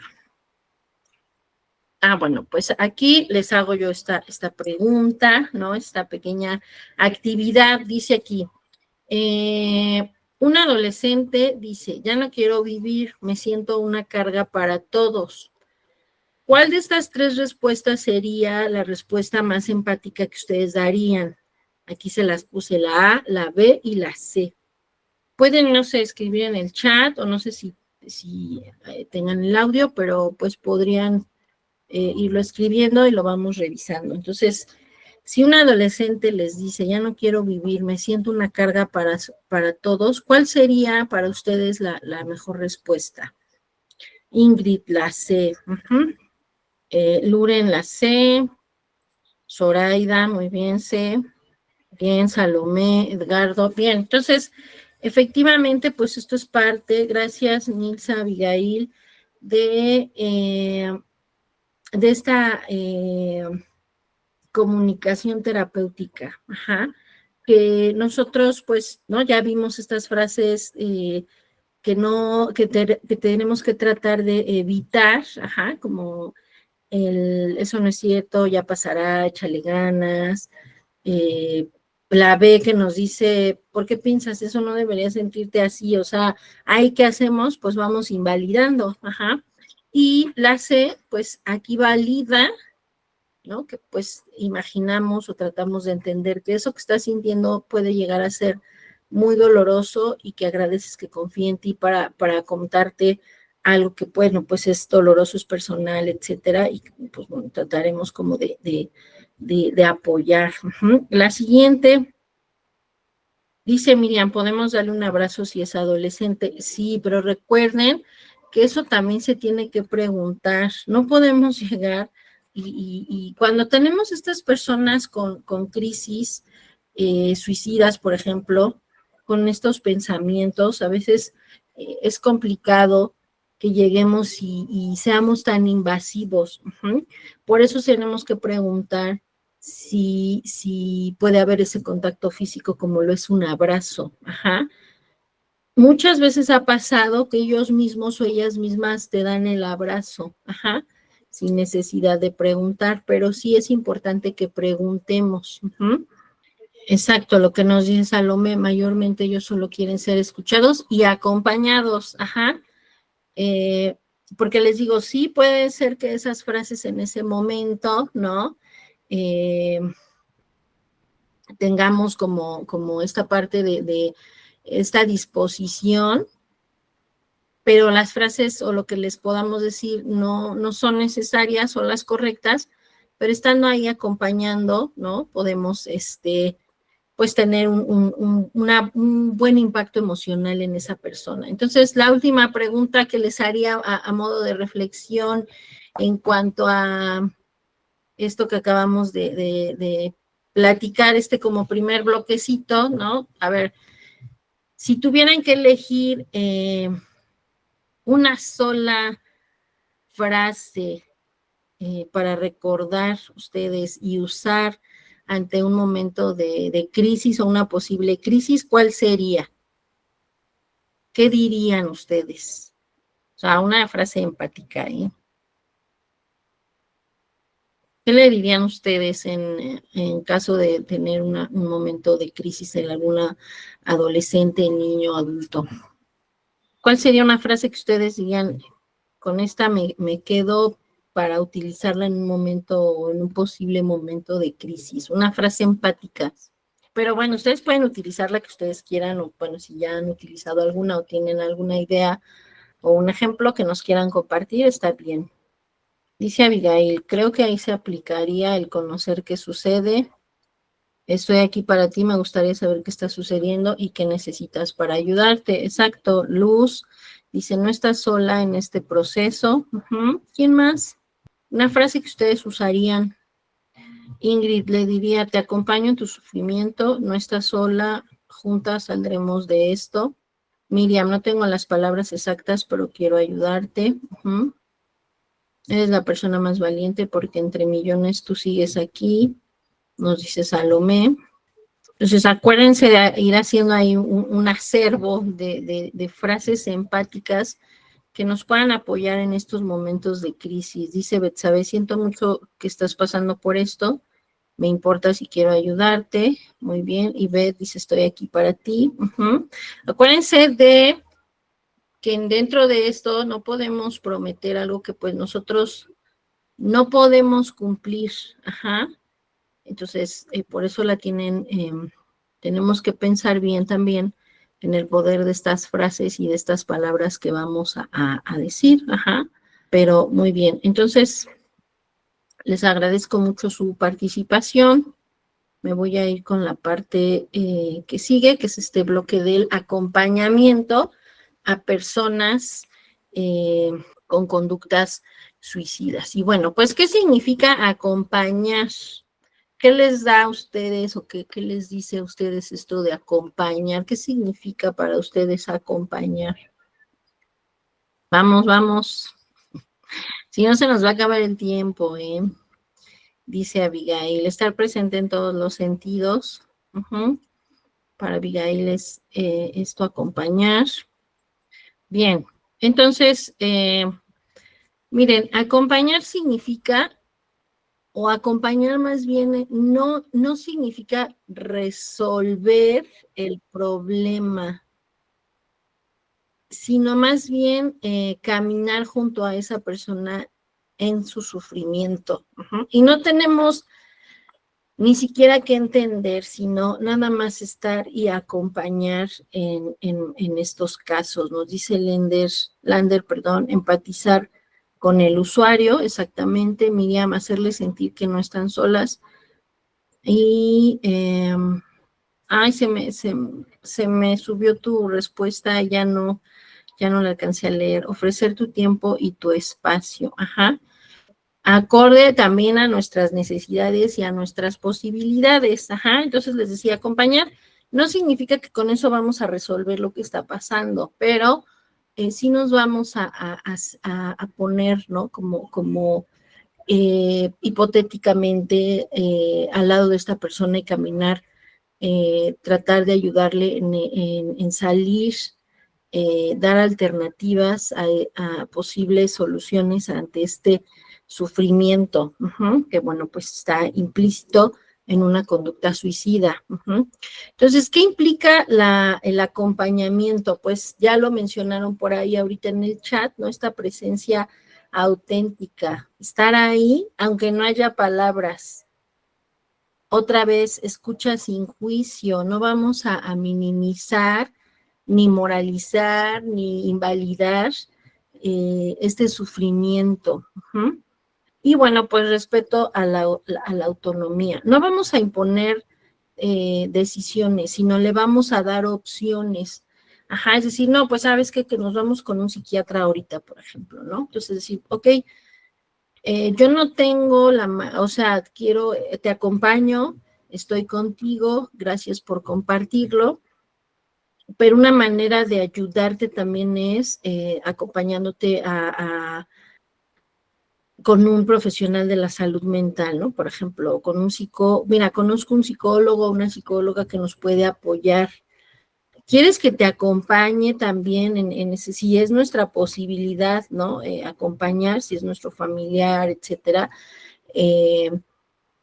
Bueno, pues aquí les hago yo esta pregunta, ¿no? Esta pequeña actividad, dice aquí, un adolescente dice, ya no quiero vivir, me siento una carga para todos. ¿Cuál de estas tres respuestas sería la respuesta más empática que ustedes darían? Aquí se las puse la A, la B y la C. Pueden, no sé, escribir en el chat o no sé si tengan el audio, pero pues podrían irlo escribiendo y lo vamos revisando. Entonces, si un adolescente les dice, ya no quiero vivir, me siento una carga para todos, ¿cuál sería para ustedes la mejor respuesta? Ingrid, la C. Luren, la C. Zoraida, muy bien, C. Bien, Salomé, Edgardo, bien. Entonces, efectivamente, pues esto es parte, gracias, Nilsa, Abigail, de esta comunicación terapéutica, que nosotros, pues, ¿no? Ya vimos estas frases que tenemos que tratar de evitar, como eso no es cierto, ya pasará, échale ganas, la B que nos dice, ¿por qué piensas eso? No deberías sentirte así, o sea, ¿ahí qué hacemos? Pues vamos invalidando, y la C, pues aquí valida, ¿no? Que pues imaginamos o tratamos de entender que eso que estás sintiendo puede llegar a ser muy doloroso y que agradeces que confíe en ti para contarte algo que, bueno, pues es doloroso, es personal, etcétera, y pues bueno, trataremos como de apoyar. La siguiente, dice Miriam, ¿podemos darle un abrazo si es adolescente? Sí, pero recuerden que eso también se tiene que preguntar, no podemos llegar y cuando tenemos estas personas con crisis suicidas, por ejemplo, con estos pensamientos, a veces es complicado que lleguemos y seamos tan invasivos. Por eso tenemos que preguntar si puede haber ese contacto físico como lo es un abrazo. Muchas veces ha pasado que ellos mismos o ellas mismas te dan el abrazo, sin necesidad de preguntar, pero sí es importante que preguntemos. Exacto, lo que nos dice Salomé, mayormente ellos solo quieren ser escuchados y acompañados, porque les digo, sí puede ser que esas frases en ese momento, ¿no? Tengamos como esta parte de esta disposición, pero las frases o lo que les podamos decir no son necesarias, son las correctas, pero estando ahí acompañando, ¿no? Podemos, pues tener un buen impacto emocional en esa persona. Entonces, la última pregunta que les haría a modo de reflexión en cuanto a esto que acabamos de platicar, como primer bloquecito, ¿no? A ver, si tuvieran que elegir una sola frase para recordar ustedes y usar ante un momento de crisis o una posible crisis, ¿cuál sería? ¿Qué dirían ustedes? O sea, una frase empática, ¿eh? ¿Qué le dirían ustedes en caso de tener un momento de crisis en alguna adolescente, niño, adulto? ¿Cuál sería una frase que ustedes dirían, con esta me quedo para utilizarla en un momento o en un posible momento de crisis? Una frase empática. Pero bueno, ustedes pueden utilizar la que ustedes quieran, o bueno, si ya han utilizado alguna o tienen alguna idea o un ejemplo que nos quieran compartir, está bien. Dice Abigail, creo que ahí se aplicaría el conocer qué sucede. Estoy aquí para ti, me gustaría saber qué está sucediendo y qué necesitas para ayudarte. Exacto, Luz dice, no estás sola en este proceso. ¿Quién más? Una frase que ustedes usarían. Ingrid le diría, te acompaño en tu sufrimiento, no estás sola, juntas saldremos de esto. Miriam, no tengo las palabras exactas, pero quiero ayudarte. Eres la persona más valiente porque entre millones tú sigues aquí, nos dice Salomé. Entonces, acuérdense de ir haciendo ahí un acervo de frases empáticas que nos puedan apoyar en estos momentos de crisis. Dice Betsabe, siento mucho que estás pasando por esto, me importa si quiero ayudarte. Muy bien. Y Beth dice, estoy aquí para ti. Acuérdense de que dentro de esto no podemos prometer algo que pues nosotros no podemos cumplir. Entonces, por eso tenemos que pensar bien también en el poder de estas frases y de estas palabras que vamos a decir. Pero muy bien. Entonces, les agradezco mucho su participación. Me voy a ir con la parte que sigue, que es este bloque del acompañamiento a personas con conductas suicidas. Y bueno, pues, ¿qué significa acompañar? ¿Qué les da a ustedes o qué les dice a ustedes esto de acompañar? ¿Qué significa para ustedes acompañar? Vamos, vamos. Si no, se nos va a acabar el tiempo, ¿eh? Dice Abigail, estar presente en todos los sentidos. Para Abigail es esto, acompañar. Bien, entonces, miren, acompañar significa, o acompañar más bien, no significa resolver el problema, sino más bien caminar junto a esa persona en su sufrimiento. Y no tenemos ni siquiera que entender, sino nada más estar y acompañar en estos casos. Nos dice Lander, empatizar con el usuario, exactamente. Miriam, hacerle sentir que no están solas. Y, se me subió tu respuesta, ya no la alcancé a leer. Ofrecer tu tiempo y tu espacio. Acorde también a nuestras necesidades y a nuestras posibilidades. Entonces les decía, acompañar no significa que con eso vamos a resolver lo que está pasando, pero sí nos vamos a poner, ¿no? Como hipotéticamente al lado de esta persona y caminar, tratar de ayudarle en salir, dar alternativas a posibles soluciones ante este sufrimiento, que bueno, pues está implícito en una conducta suicida. Entonces, ¿qué implica el acompañamiento? Pues ya lo mencionaron por ahí ahorita en el chat, ¿no? Esta presencia auténtica, estar ahí, aunque no haya palabras. Otra vez, escucha sin juicio, no vamos a minimizar, ni moralizar, ni invalidar este sufrimiento. Y bueno, pues respeto a la autonomía. No vamos a imponer decisiones, sino le vamos a dar opciones. Es decir, no, pues sabes que nos vamos con un psiquiatra ahorita, por ejemplo, ¿no? Entonces decir, ok, Yo no tengo o sea, te acompaño, estoy contigo, gracias por compartirlo, pero una manera de ayudarte también es acompañándote con un profesional de la salud mental, ¿no? Por ejemplo, mira, conozco un psicólogo, una psicóloga que nos puede apoyar. ¿Quieres que te acompañe también si es nuestra posibilidad, ¿no? Acompañar, si es nuestro familiar, etcétera.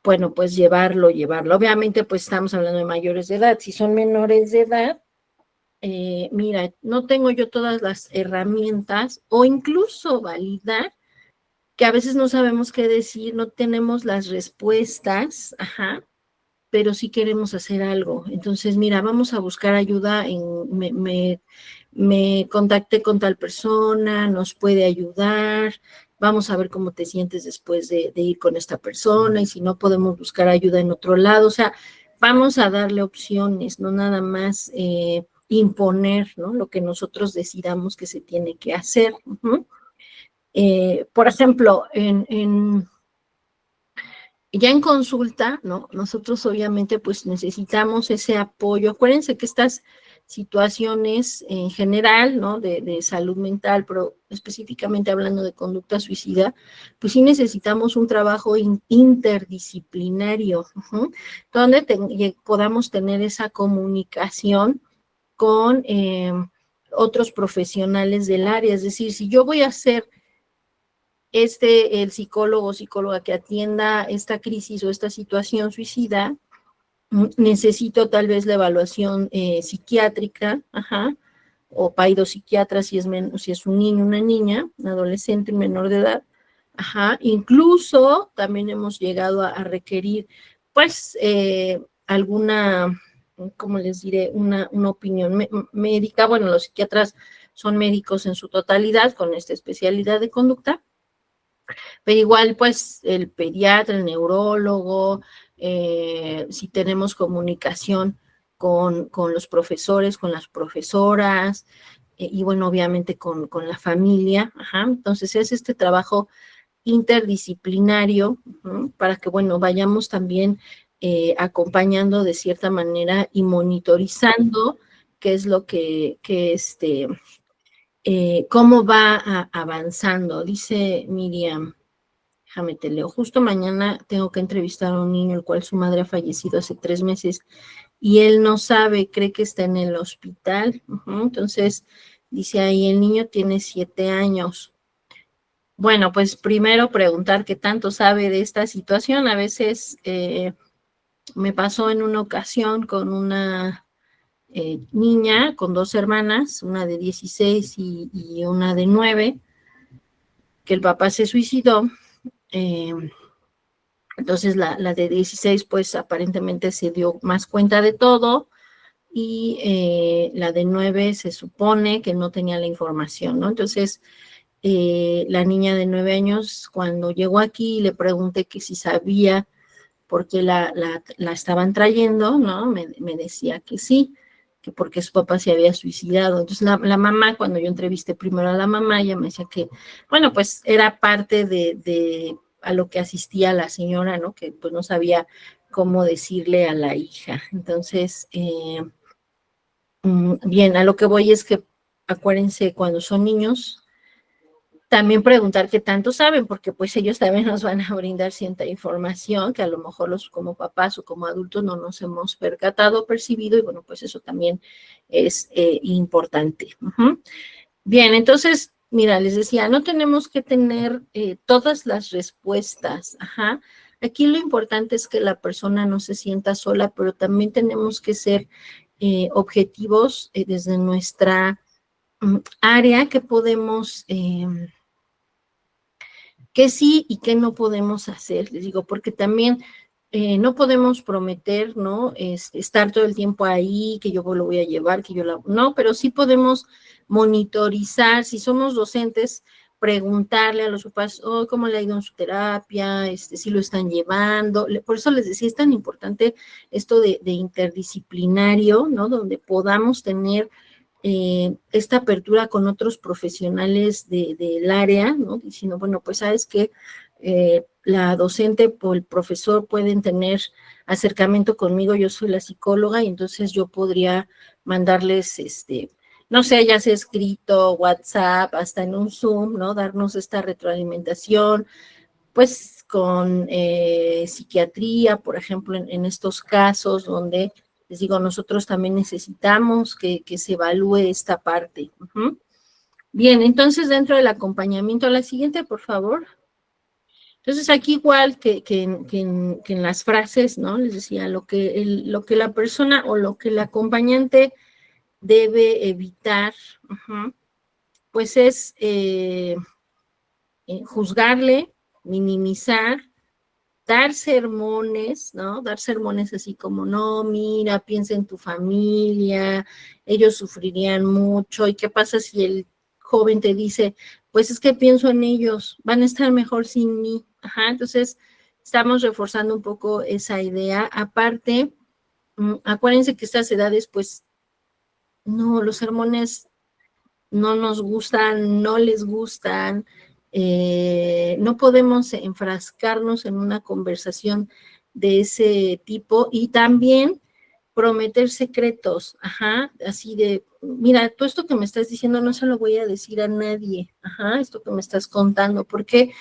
Bueno, pues llevarlo. Obviamente, pues estamos hablando de mayores de edad. Si son menores de edad, mira, no tengo yo todas las herramientas o incluso validar que a veces no sabemos qué decir, no tenemos las respuestas, ajá, pero sí queremos hacer algo. Entonces, mira, vamos a buscar ayuda, me contacté con tal persona, nos puede ayudar, vamos a ver cómo te sientes después de ir con esta persona, y si no podemos buscar ayuda en otro lado, o sea, vamos a darle opciones, no nada más imponer, ¿no? Lo que nosotros decidamos que se tiene que hacer. Uh-huh. Por ejemplo, ya en consulta, ¿no? Nosotros obviamente pues necesitamos ese apoyo. Acuérdense que estas situaciones en general, ¿no? De salud mental, pero específicamente hablando de conducta suicida, pues sí necesitamos un trabajo interdisciplinario, uh-huh, donde podamos tener esa comunicación con otros profesionales del área. Es decir, si yo voy a hacer el psicólogo o psicóloga que atienda esta crisis o esta situación suicida, necesito tal vez la evaluación psiquiátrica, ajá, o psiquiatra si es un niño, una niña, un adolescente, un menor de edad, ajá, incluso también hemos llegado a requerir, pues, alguna, ¿cómo les diré? Una opinión médica. Bueno, los psiquiatras son médicos en su totalidad con esta especialidad de conducta, pero igual, pues, el pediatra, el neurólogo, si tenemos comunicación con los profesores, con las profesoras, y bueno, obviamente con la familia, ajá. Entonces, es este trabajo interdisciplinario, para que, bueno, vayamos también acompañando de cierta manera y monitorizando qué es lo cómo va avanzando. Dice Miriam, déjame te leo, justo mañana tengo que entrevistar a un niño el cual su madre ha fallecido hace 3 meses y él no sabe, cree que está en el hospital. Entonces, dice ahí, el niño tiene 7 años. Bueno, pues primero preguntar qué tanto sabe de esta situación. A veces me pasó en una ocasión con una niña con 2 hermanas, una de 16 y una de 9, que el papá se suicidó. Entonces la de 16 pues aparentemente se dio más cuenta de todo, y la de 9 se supone que no tenía la información, ¿no? Entonces la niña de 9 años, cuando llegó aquí, le pregunté que si sabía por qué la estaban trayendo, ¿no? Me decía que sí, que porque su papá se había suicidado. Entonces la mamá, cuando yo entrevisté primero a la mamá, ella me decía que, bueno, pues era parte de a lo que asistía la señora, ¿no? Que pues no sabía cómo decirle a la hija. Entonces, bien, a lo que voy es que acuérdense, cuando son niños, también preguntar qué tanto saben, porque pues ellos también nos van a brindar cierta información que a lo mejor como papás o como adultos no nos hemos percatado o percibido, y bueno, pues eso también es importante. Bien, entonces, mira, les decía, no tenemos que tener todas las respuestas, ajá. Aquí lo importante es que la persona no se sienta sola, pero también tenemos que ser objetivos desde nuestra área, que podemos qué sí y qué no podemos hacer, les digo, porque también no podemos prometer, ¿no? Estar todo el tiempo ahí, que yo lo voy a llevar, no, pero sí podemos monitorizar, si somos docentes, preguntarle a los papás, oh, ¿cómo le ha ido en su terapia? Si lo están llevando. Por eso les decía, es tan importante esto de interdisciplinario, ¿no? Donde podamos tener esta apertura con otros profesionales del área, ¿no? Diciendo, bueno, pues sabes que la docente o el profesor pueden tener acercamiento conmigo, yo soy la psicóloga, y entonces yo podría mandarles, no sé, ya sea escrito, WhatsApp, hasta en un Zoom, ¿no? Darnos esta retroalimentación, pues con psiquiatría, por ejemplo, en estos casos donde, les digo, nosotros también necesitamos que se evalúe esta parte. Uh-huh. Bien, entonces dentro del acompañamiento, la siguiente, por favor. Entonces aquí igual que en las frases, ¿no? Les decía, lo que la persona o lo que el acompañante debe evitar, uh-huh, pues es juzgarle, minimizar, dar sermones, ¿no? Dar sermones así como, no, mira, piensa en tu familia, ellos sufrirían mucho, ¿y qué pasa si el joven te dice, pues es que pienso en ellos, van a estar mejor sin mí? Ajá, entonces estamos reforzando un poco esa idea. Aparte, acuérdense que estas edades, pues, no, los sermones no nos gustan, no les gustan, no podemos enfrascarnos en una conversación de ese tipo y también prometer secretos, ajá, así de, mira, tú esto que me estás diciendo no se lo voy a decir a nadie, ajá, esto que me estás contando, porque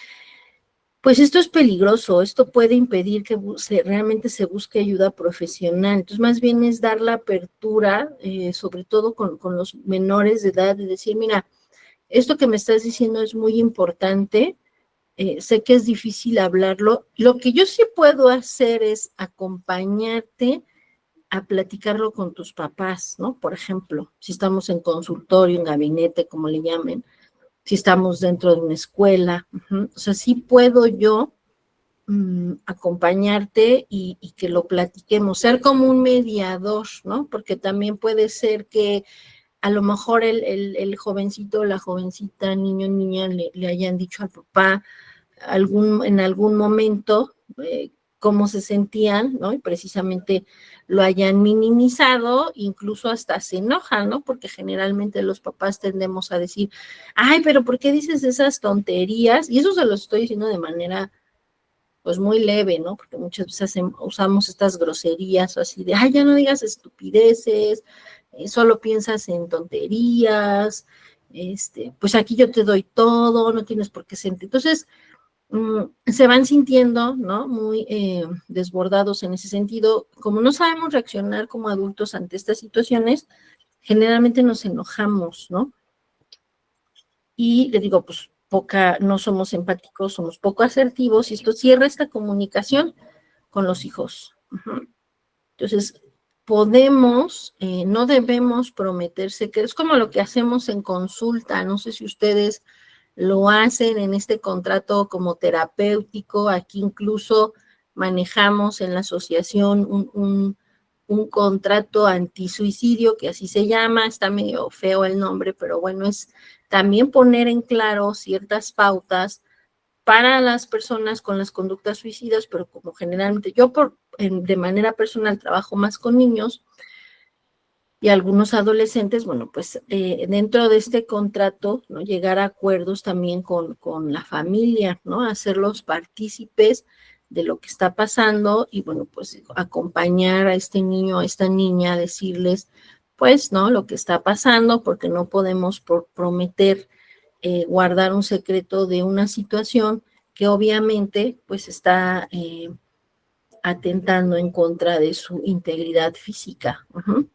pues esto es peligroso, esto puede impedir que realmente se busque ayuda profesional. Entonces, más bien es dar la apertura, sobre todo con los menores de edad, de decir, mira, esto que me estás diciendo es muy importante, sé que es difícil hablarlo. Lo que yo sí puedo hacer es acompañarte a platicarlo con tus papás, ¿no? Por ejemplo, si estamos en consultorio, en gabinete, como le llamen, si estamos dentro de una escuela, o sea, sí puedo yo acompañarte y que lo platiquemos, ser como un mediador, ¿no? Porque también puede ser que a lo mejor el jovencito, la jovencita, niño, niña, le hayan dicho al papá en algún momento cómo se sentían, ¿no? Y precisamente lo hayan minimizado, incluso hasta se enojan, ¿no? Porque generalmente los papás tendemos a decir, ay, pero ¿por qué dices esas tonterías? Y eso se lo estoy diciendo de manera, pues, muy leve, ¿no? Porque muchas veces usamos estas groserías o así de, ay, ya no digas estupideces, solo piensas en tonterías, pues aquí yo te doy todo, no tienes por qué sentir. Entonces, se van sintiendo, ¿no? Muy desbordados en ese sentido. Como no sabemos reaccionar como adultos ante estas situaciones, generalmente nos enojamos, ¿no? Y les digo, pues no somos empáticos, somos poco asertivos y esto cierra esta comunicación con los hijos. Uh-huh. Entonces, no debemos prometerse, que es como lo que hacemos en consulta, no sé si ustedes lo hacen en este contrato como terapéutico, aquí incluso manejamos en la asociación un contrato antisuicidio, que así se llama, está medio feo el nombre, pero bueno, es también poner en claro ciertas pautas para las personas con las conductas suicidas, pero como generalmente yo de manera personal trabajo más con niños y algunos adolescentes, bueno, pues dentro de este contrato, ¿no? Llegar a acuerdos también con la familia, ¿no? Hacerlos partícipes de lo que está pasando y, bueno, pues acompañar a este niño, a esta niña, decirles, pues, ¿no? Lo que está pasando, porque no podemos prometer guardar un secreto de una situación que obviamente, pues, está atentando en contra de su integridad física. Uh-huh.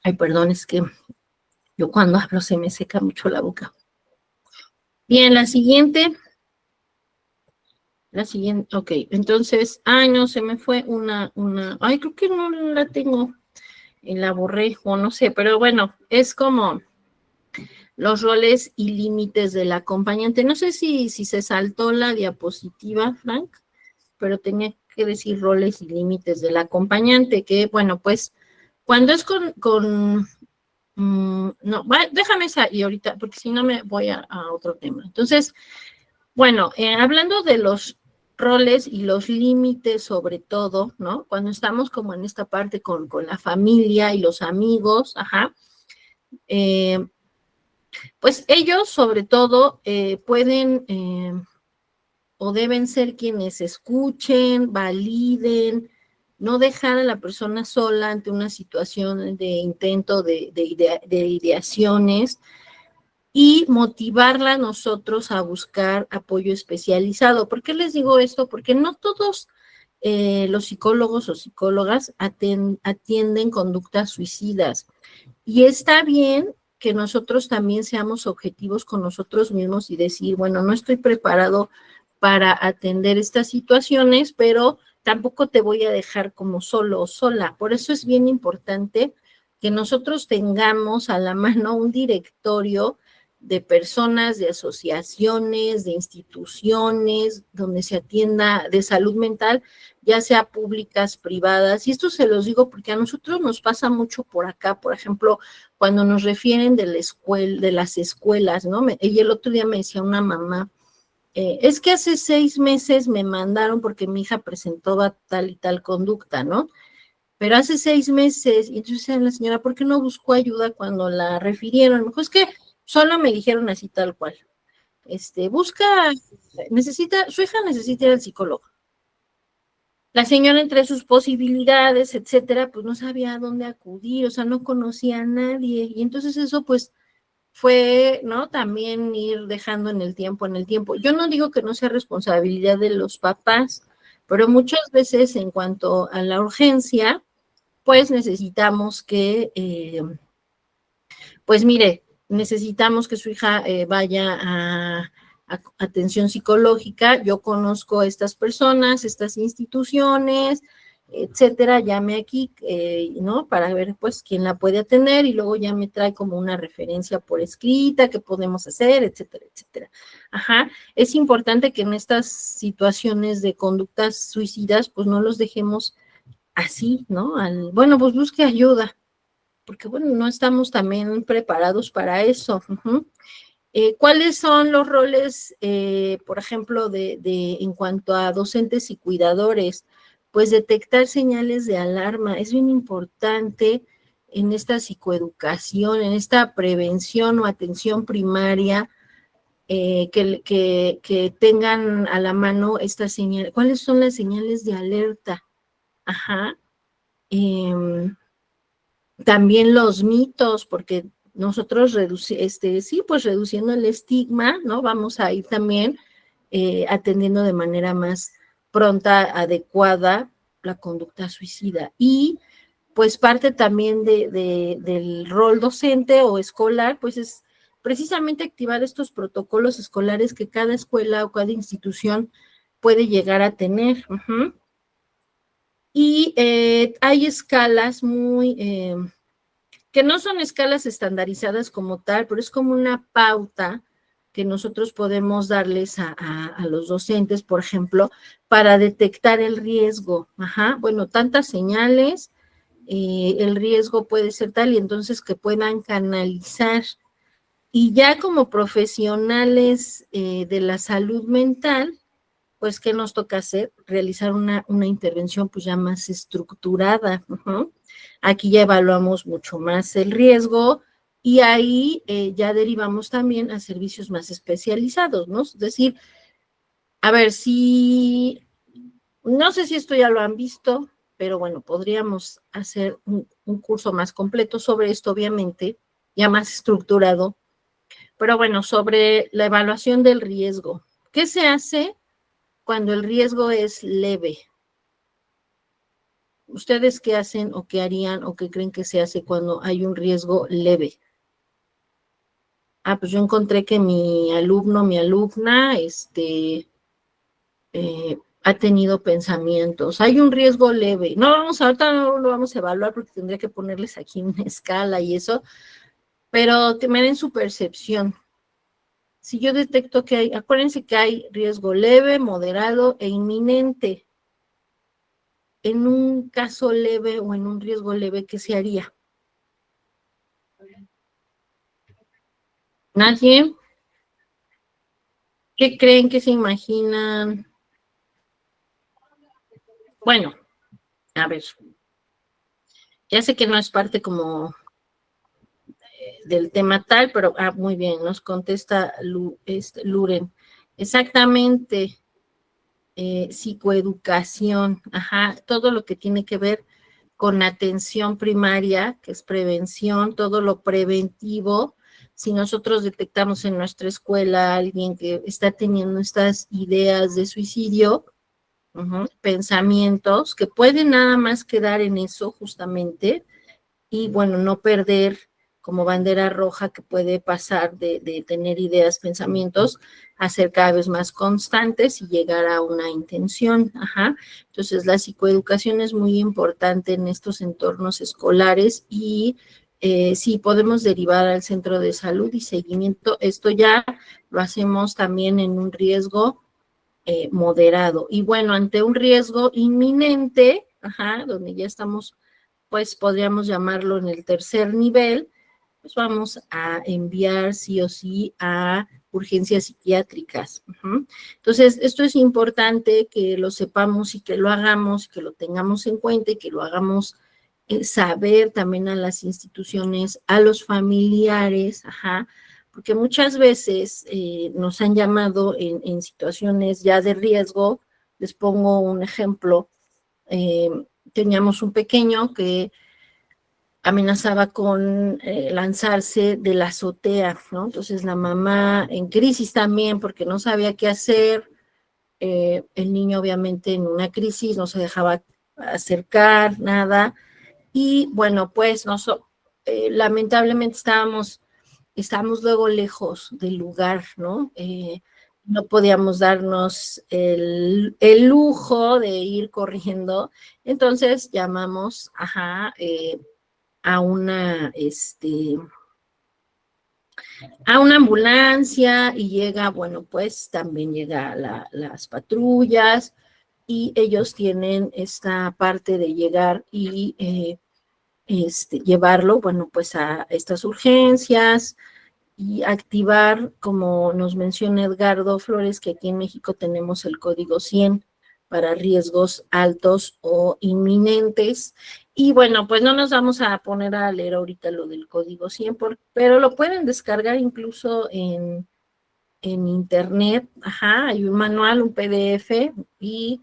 Ay, perdón, es que yo cuando hablo se me seca mucho la boca. Bien, la siguiente, ok, entonces, ay, no, se me fue ay, creo que no la tengo, la borré, o no sé, pero bueno, es como los roles y límites del acompañante. No sé si se saltó la diapositiva, Frank, pero tenía que decir roles y límites del acompañante, que, bueno, pues, cuando es no, déjame esa y ahorita, porque si no me voy a otro tema. Entonces, bueno, hablando de los roles y los límites sobre todo, ¿no? Cuando estamos como en esta parte con la familia y los amigos, ajá, Pues ellos sobre todo pueden o deben ser quienes escuchen, validen, no dejar a la persona sola ante una situación de intento de ideaciones y motivarla a nosotros a buscar apoyo especializado. ¿Por qué les digo esto? Porque no todos los psicólogos o psicólogas atienden conductas suicidas. Y está bien que nosotros también seamos objetivos con nosotros mismos y decir, bueno, no estoy preparado para atender estas situaciones, pero tampoco te voy a dejar como solo o sola. Por eso es bien importante que nosotros tengamos a la mano un directorio de personas, de asociaciones, de instituciones, donde se atienda de salud mental, ya sea públicas, privadas. Y esto se los digo porque a nosotros nos pasa mucho por acá, por ejemplo, cuando nos refieren de la escuela, de las escuelas, ¿no? Y el otro día me decía una mamá, es que hace 6 meses me mandaron porque mi hija presentó tal y tal conducta, ¿no? Pero hace 6 meses, y entonces la señora, ¿por qué no buscó ayuda cuando la refirieron? Me dijo, es que solo me dijeron así tal cual. Busca, su hija necesita ir al psicólogo. La señora, entre sus posibilidades, etcétera, pues no sabía a dónde acudir, o sea, no conocía a nadie. Y entonces eso, pues, fue, ¿no? También ir dejando en el tiempo, en el tiempo. Yo no digo que no sea responsabilidad de los papás, pero muchas veces en cuanto a la urgencia, pues necesitamos que, pues mire, necesitamos que su hija vaya a atención psicológica. Yo conozco a estas personas, estas instituciones, etcétera, llame aquí, ¿no? Para ver, pues, quién la puede atender y luego ya me trae como una referencia por escrita, qué podemos hacer, etcétera, etcétera. Ajá, es importante que en estas situaciones de conductas suicidas, pues, no los dejemos así, ¿no? Bueno, pues, busque ayuda, porque, bueno, no estamos también preparados para eso. Uh-huh. ¿Cuáles son los roles, por ejemplo, en cuanto a docentes y cuidadores? Pues detectar señales de alarma es bien importante en esta psicoeducación, en esta prevención o atención primaria, que tengan a la mano estas señales. ¿Cuáles son las señales de alerta? Ajá. También los mitos, porque nosotros sí, pues reduciendo el estigma, ¿no? Vamos a ir también atendiendo de manera más pronta, adecuada, la conducta suicida. Y pues parte también del rol docente o escolar, pues es precisamente activar estos protocolos escolares que cada escuela o cada institución puede llegar a tener. Uh-huh. Y hay escalas que no son escalas estandarizadas como tal, pero es como una pauta que nosotros podemos darles a los docentes, por ejemplo, para detectar el riesgo. Ajá, bueno, tantas señales, el riesgo puede ser tal y entonces que puedan canalizar. Y ya como profesionales de la salud mental, pues, ¿qué nos toca hacer? Realizar una intervención pues ya más estructurada. Uh-huh. Aquí ya evaluamos mucho más el riesgo y ahí ya derivamos también a servicios más especializados, ¿no? Es decir, a ver, no sé si esto ya lo han visto, pero bueno, podríamos hacer un curso más completo sobre esto, obviamente, ya más estructurado, pero bueno, sobre la evaluación del riesgo. ¿Qué se hace cuando el riesgo es leve? ¿Ustedes qué hacen o qué harían o qué creen que se hace cuando hay un riesgo leve? Pues yo encontré que mi alumno, mi alumna, ha tenido pensamientos. Hay un riesgo leve. Ahorita no lo vamos a evaluar porque tendría que ponerles aquí una escala y eso, pero que me den su percepción. Si yo detecto que acuérdense que hay riesgo leve, moderado e inminente. En un caso leve o en un riesgo leve, ¿qué se haría? ¿Nadie? ¿Qué creen? ¿Qué se imaginan? Bueno, a ver, ya sé que no es parte como del tema tal, pero muy bien, nos contesta Luren. Exactamente, psicoeducación, ajá, todo lo que tiene que ver con atención primaria, que es prevención, todo lo preventivo. Si nosotros detectamos en nuestra escuela a alguien que está teniendo estas ideas de suicidio, pensamientos que pueden nada más quedar en eso justamente, y bueno, no perder como bandera roja que puede pasar de tener ideas, pensamientos, a ser cada vez más constantes y llegar a una intención. Ajá. Entonces, la psicoeducación es muy importante en estos entornos escolares y sí, podemos derivar al centro de salud y seguimiento. Esto ya lo hacemos también en un riesgo moderado. Y bueno, ante un riesgo inminente, ajá, donde ya estamos, pues podríamos llamarlo en el tercer nivel, pues vamos a enviar sí o sí a urgencias psiquiátricas. Entonces, esto es importante que lo sepamos y que lo hagamos, que lo tengamos en cuenta y que lo hagamos saber también a las instituciones, a los familiares, ajá, porque muchas veces nos han llamado en situaciones ya de riesgo. Les pongo un ejemplo. Teníamos un pequeño que amenazaba con lanzarse de la azotea, ¿no? Entonces la mamá en crisis también porque no sabía qué hacer, el niño obviamente en una crisis no se dejaba acercar, nada, y bueno, pues lamentablemente estábamos luego lejos del lugar, ¿no? No podíamos darnos el lujo de ir corriendo, entonces llamamos, a una ambulancia y llega, bueno, pues también llega las patrullas y ellos tienen esta parte de llegar y llevarlo, bueno, pues a estas urgencias y activar, como nos menciona Edgardo Flores, que aquí en México tenemos el código 100 para riesgos altos o inminentes. Y bueno, pues no nos vamos a poner a leer ahorita lo del código 100, pero lo pueden descargar incluso en internet. Ajá, hay un manual, un PDF, y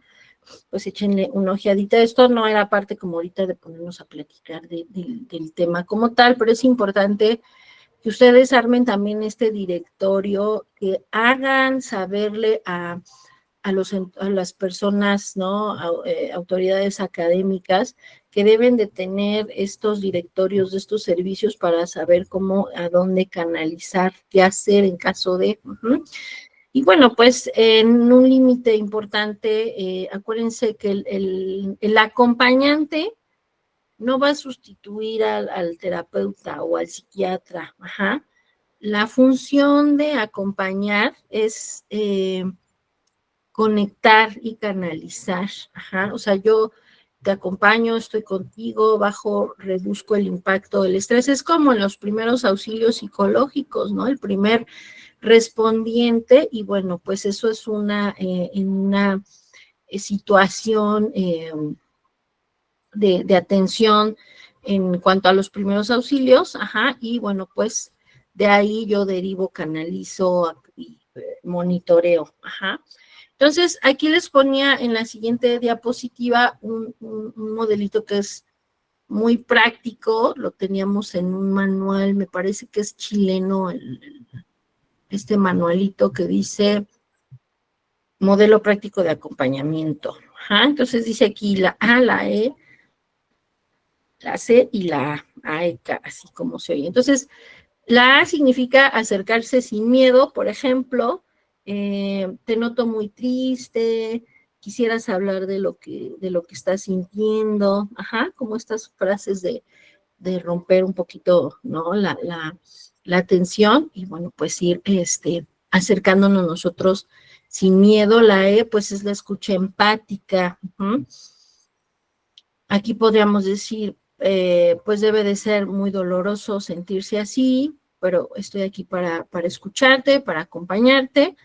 pues échenle una ojeadita. Esto no era parte como ahorita de ponernos a platicar del tema como tal, pero es importante que ustedes armen también este directorio, que hagan saberle a las personas, ¿no? Autoridades académicas, que deben de tener estos directorios de estos servicios para saber cómo, a dónde canalizar, qué hacer en caso de... Y bueno, pues en un límite importante, acuérdense que el acompañante no va a sustituir al terapeuta o al psiquiatra. Ajá. La función de acompañar es conectar y canalizar. Ajá. O sea, yo te acompaño, estoy contigo, reduzco el impacto del estrés. Es como en los primeros auxilios psicológicos, ¿no? El primer respondiente, y bueno, pues eso es en una situación de atención en cuanto a los primeros auxilios, ajá, y bueno, pues de ahí yo derivo, canalizo y monitoreo, ajá. Entonces, aquí les ponía en la siguiente diapositiva un modelito que es muy práctico, lo teníamos en un manual, me parece que es chileno, este manualito que dice modelo práctico de acompañamiento. Ajá, entonces dice aquí la A, la E, la C y la A, así como se oye. Entonces, la A significa acercarse sin miedo. Por ejemplo, te noto muy triste, quisieras hablar de lo que estás sintiendo, ajá, como estas frases de romper un poquito, ¿no? La tensión, y bueno, pues ir acercándonos nosotros sin miedo. La E, pues es la escucha empática. Aquí podríamos decir, pues debe de ser muy doloroso sentirse así, pero estoy aquí para escucharte, para acompañarte.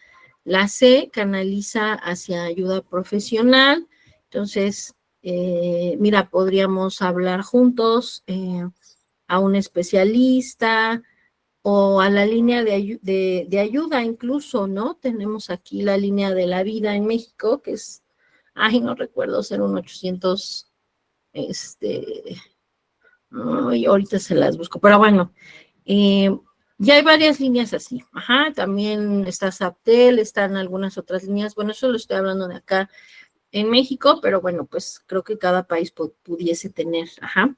La C canaliza hacia ayuda profesional. Entonces, mira, podríamos hablar juntos a un especialista, o a la línea de ayuda incluso, ¿no? Tenemos aquí la línea de la vida en México, que es, ay, no recuerdo, ser un 800, ay, ahorita se las busco, pero bueno, ya hay varias líneas así, ajá, también está Saptel, están algunas otras líneas, bueno, eso lo estoy hablando de acá en México, pero bueno, pues creo que cada país pudiese tener, ajá.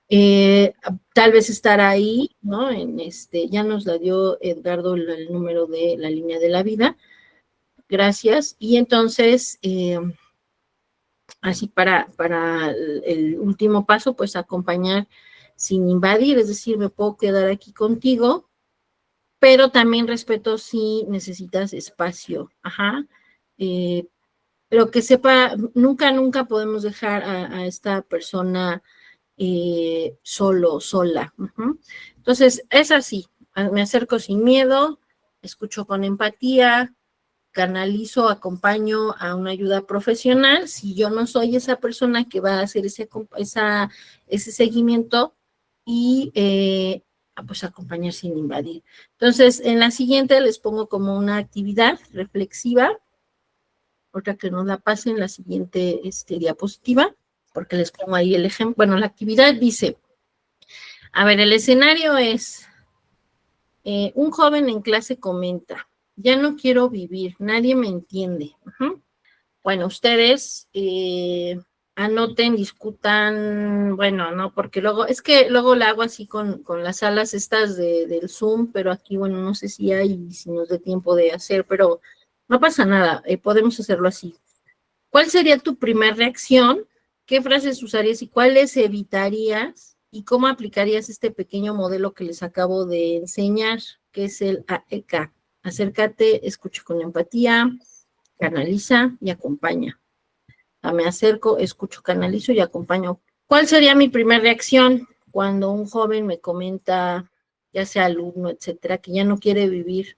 Tal vez estar ahí, ¿no? Ya nos la dio Edgardo el número de la línea de la vida. Gracias. Y entonces, así para el último paso, pues acompañar sin invadir, es decir, me puedo quedar aquí contigo, pero también respeto si necesitas espacio, ajá. Pero que sepa, nunca podemos dejar a esta persona sola. Entonces, es así, me acerco sin miedo, escucho con empatía, canalizo, acompaño a una ayuda profesional. Si yo no soy esa persona que va a hacer ese seguimiento y pues acompañar sin invadir. Entonces, en la siguiente les pongo como una actividad reflexiva, otra que nos la pasen en la siguiente diapositiva, porque les pongo ahí el ejemplo. Bueno, la actividad dice, a ver, el escenario es, un joven en clase comenta, ya no quiero vivir, nadie me entiende. Bueno, ustedes anoten, discutan, bueno, no, porque luego, es que luego la hago así con las salas estas del Zoom, pero aquí, bueno, no sé si hay, si nos dé tiempo de hacer, pero no pasa nada, podemos hacerlo así. ¿Cuál sería tu primera reacción? ¿Qué frases usarías y cuáles evitarías? ¿Y cómo aplicarías este pequeño modelo que les acabo de enseñar, que es el AEK? Acércate, escucha con empatía, canaliza y acompaña. Me acerco, escucho, canalizo y acompaño. ¿Cuál sería mi primera reacción cuando un joven me comenta, ya sea alumno, etcétera, que ya no quiere vivir,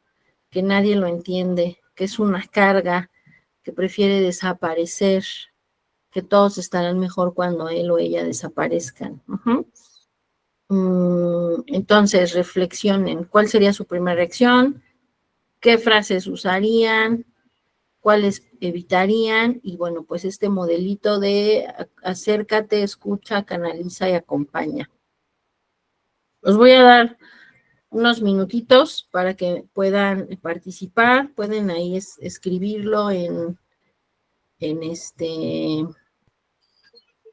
que nadie lo entiende, que es una carga, que prefiere desaparecer, que todos estarán mejor cuando él o ella desaparezcan? Entonces, reflexionen, ¿cuál sería su primera reacción? ¿Qué frases usarían? ¿Cuáles evitarían? Y bueno, pues este modelito de acércate, escucha, canaliza y acompaña. Os voy a dar unos minutitos para que puedan participar, pueden ahí escribirlo en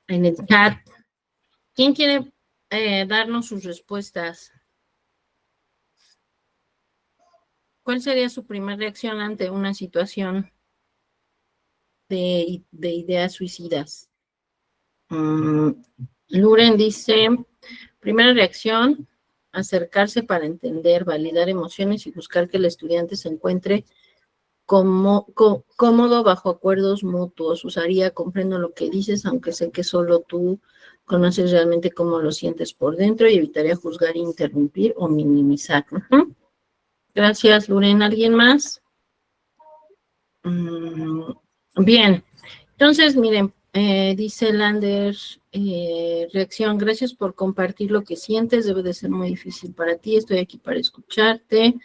el chat. ¿Quién quiere darnos sus respuestas? ¿Cuál sería su primera reacción ante una situación de ideas suicidas? Luren dice, primera reacción, acercarse para entender, validar emociones y buscar que el estudiante se encuentre cómodo bajo acuerdos mutuos. Usaría, comprendo lo que dices, aunque sé que solo tú conoces realmente cómo lo sientes por dentro, y evitaría juzgar, interrumpir o minimizar. Gracias, Luren. ¿Alguien más? Bien. Entonces, miren, dice Lander, reacción, gracias por compartir lo que sientes, debe de ser muy difícil para ti, estoy aquí para escucharte.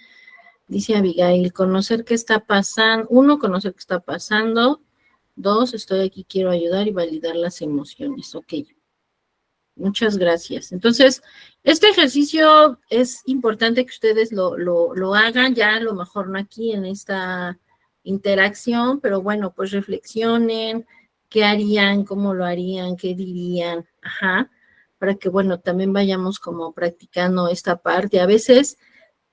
Dice Abigail, conocer qué está pasando, 1, conocer qué está pasando, 2, estoy aquí, quiero ayudar y validar las emociones. Ok, muchas gracias. Entonces, este ejercicio es importante que ustedes lo hagan, ya a lo mejor no aquí en esta interacción, pero bueno, pues reflexionen, qué harían, cómo lo harían, qué dirían, para que, bueno, también vayamos como practicando esta parte. A veces,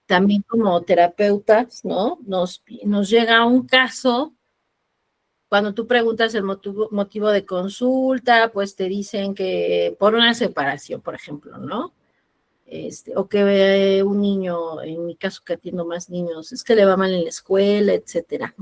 también como terapeutas, ¿no? Nos llega un caso, cuando tú preguntas el motivo de consulta, pues te dicen que por una separación, por ejemplo, ¿no? O que un niño, en mi caso que atiendo más niños, es que le va mal en la escuela, etcétera.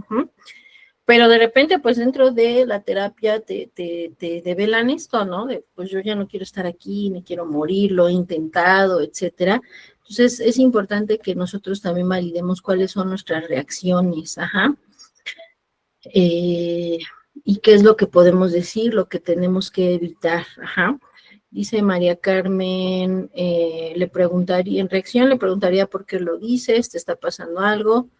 Pero de repente, pues dentro de la terapia te develan esto, ¿no? Pues yo ya no quiero estar aquí, me quiero morir, lo he intentado, etcétera. Entonces, es importante que nosotros también validemos cuáles son nuestras reacciones, y qué es lo que podemos decir, lo que tenemos que evitar, Dice María Carmen, le preguntaría, en reacción le preguntaría por qué lo dices, te está pasando algo.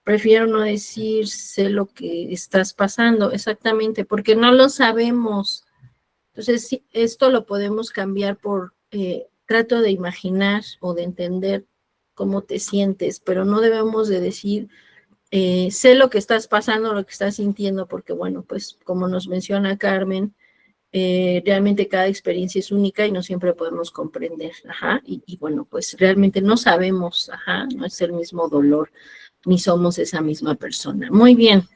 Prefiero no decir sé lo que estás pasando, exactamente, porque no lo sabemos. Entonces, sí, esto lo podemos cambiar por trato de imaginar o de entender cómo te sientes, pero no debemos de decir sé lo que estás pasando, lo que estás sintiendo, porque bueno, pues como nos menciona Carmen, realmente cada experiencia es única y no siempre podemos comprender, ajá, y bueno, pues realmente no sabemos, ajá, no es el mismo dolor, ni somos esa misma persona. Muy bien,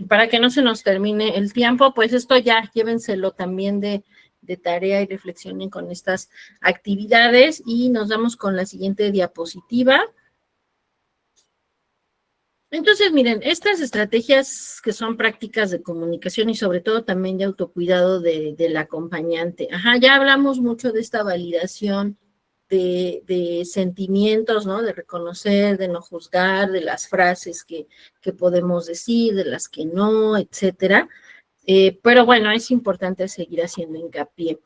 para que no se nos termine el tiempo, pues esto ya, llévenselo también de tarea y reflexionen con estas actividades y nos vamos con la siguiente diapositiva. Entonces, miren, estas estrategias que son prácticas de comunicación y sobre todo también de autocuidado del acompañante. Ajá, ya hablamos mucho de esta validación de sentimientos, ¿no? De reconocer, de no juzgar, de las frases que podemos decir, de las que no, etcétera. Pero bueno, es importante seguir haciendo hincapié.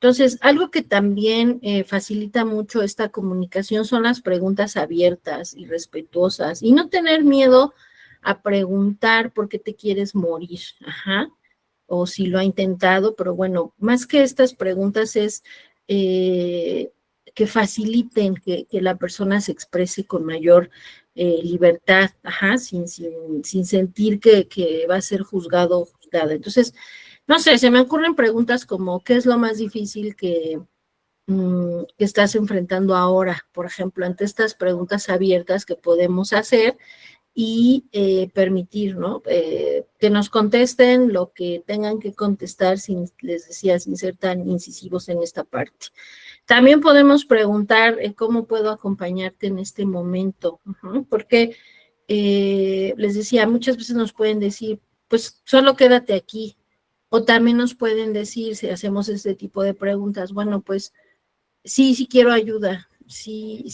Entonces, algo que también facilita mucho esta comunicación son las preguntas abiertas y respetuosas y no tener miedo a preguntar por qué te quieres morir, ajá, o si lo ha intentado, pero bueno, más que estas preguntas es que faciliten que la persona se exprese con mayor libertad, ajá, sin sentir que va a ser juzgado o juzgada. Entonces, no sé, se me ocurren preguntas como, ¿qué es lo más difícil que estás enfrentando ahora? Por ejemplo, ante estas preguntas abiertas que podemos hacer y permitir, ¿no? Que nos contesten lo que tengan que contestar, les decía, sin ser tan incisivos en esta parte. También podemos preguntar cómo puedo acompañarte en este momento, porque les decía, muchas veces nos pueden decir, pues solo quédate aquí, o también nos pueden decir, si hacemos este tipo de preguntas, bueno, pues sí quiero ayuda, sí,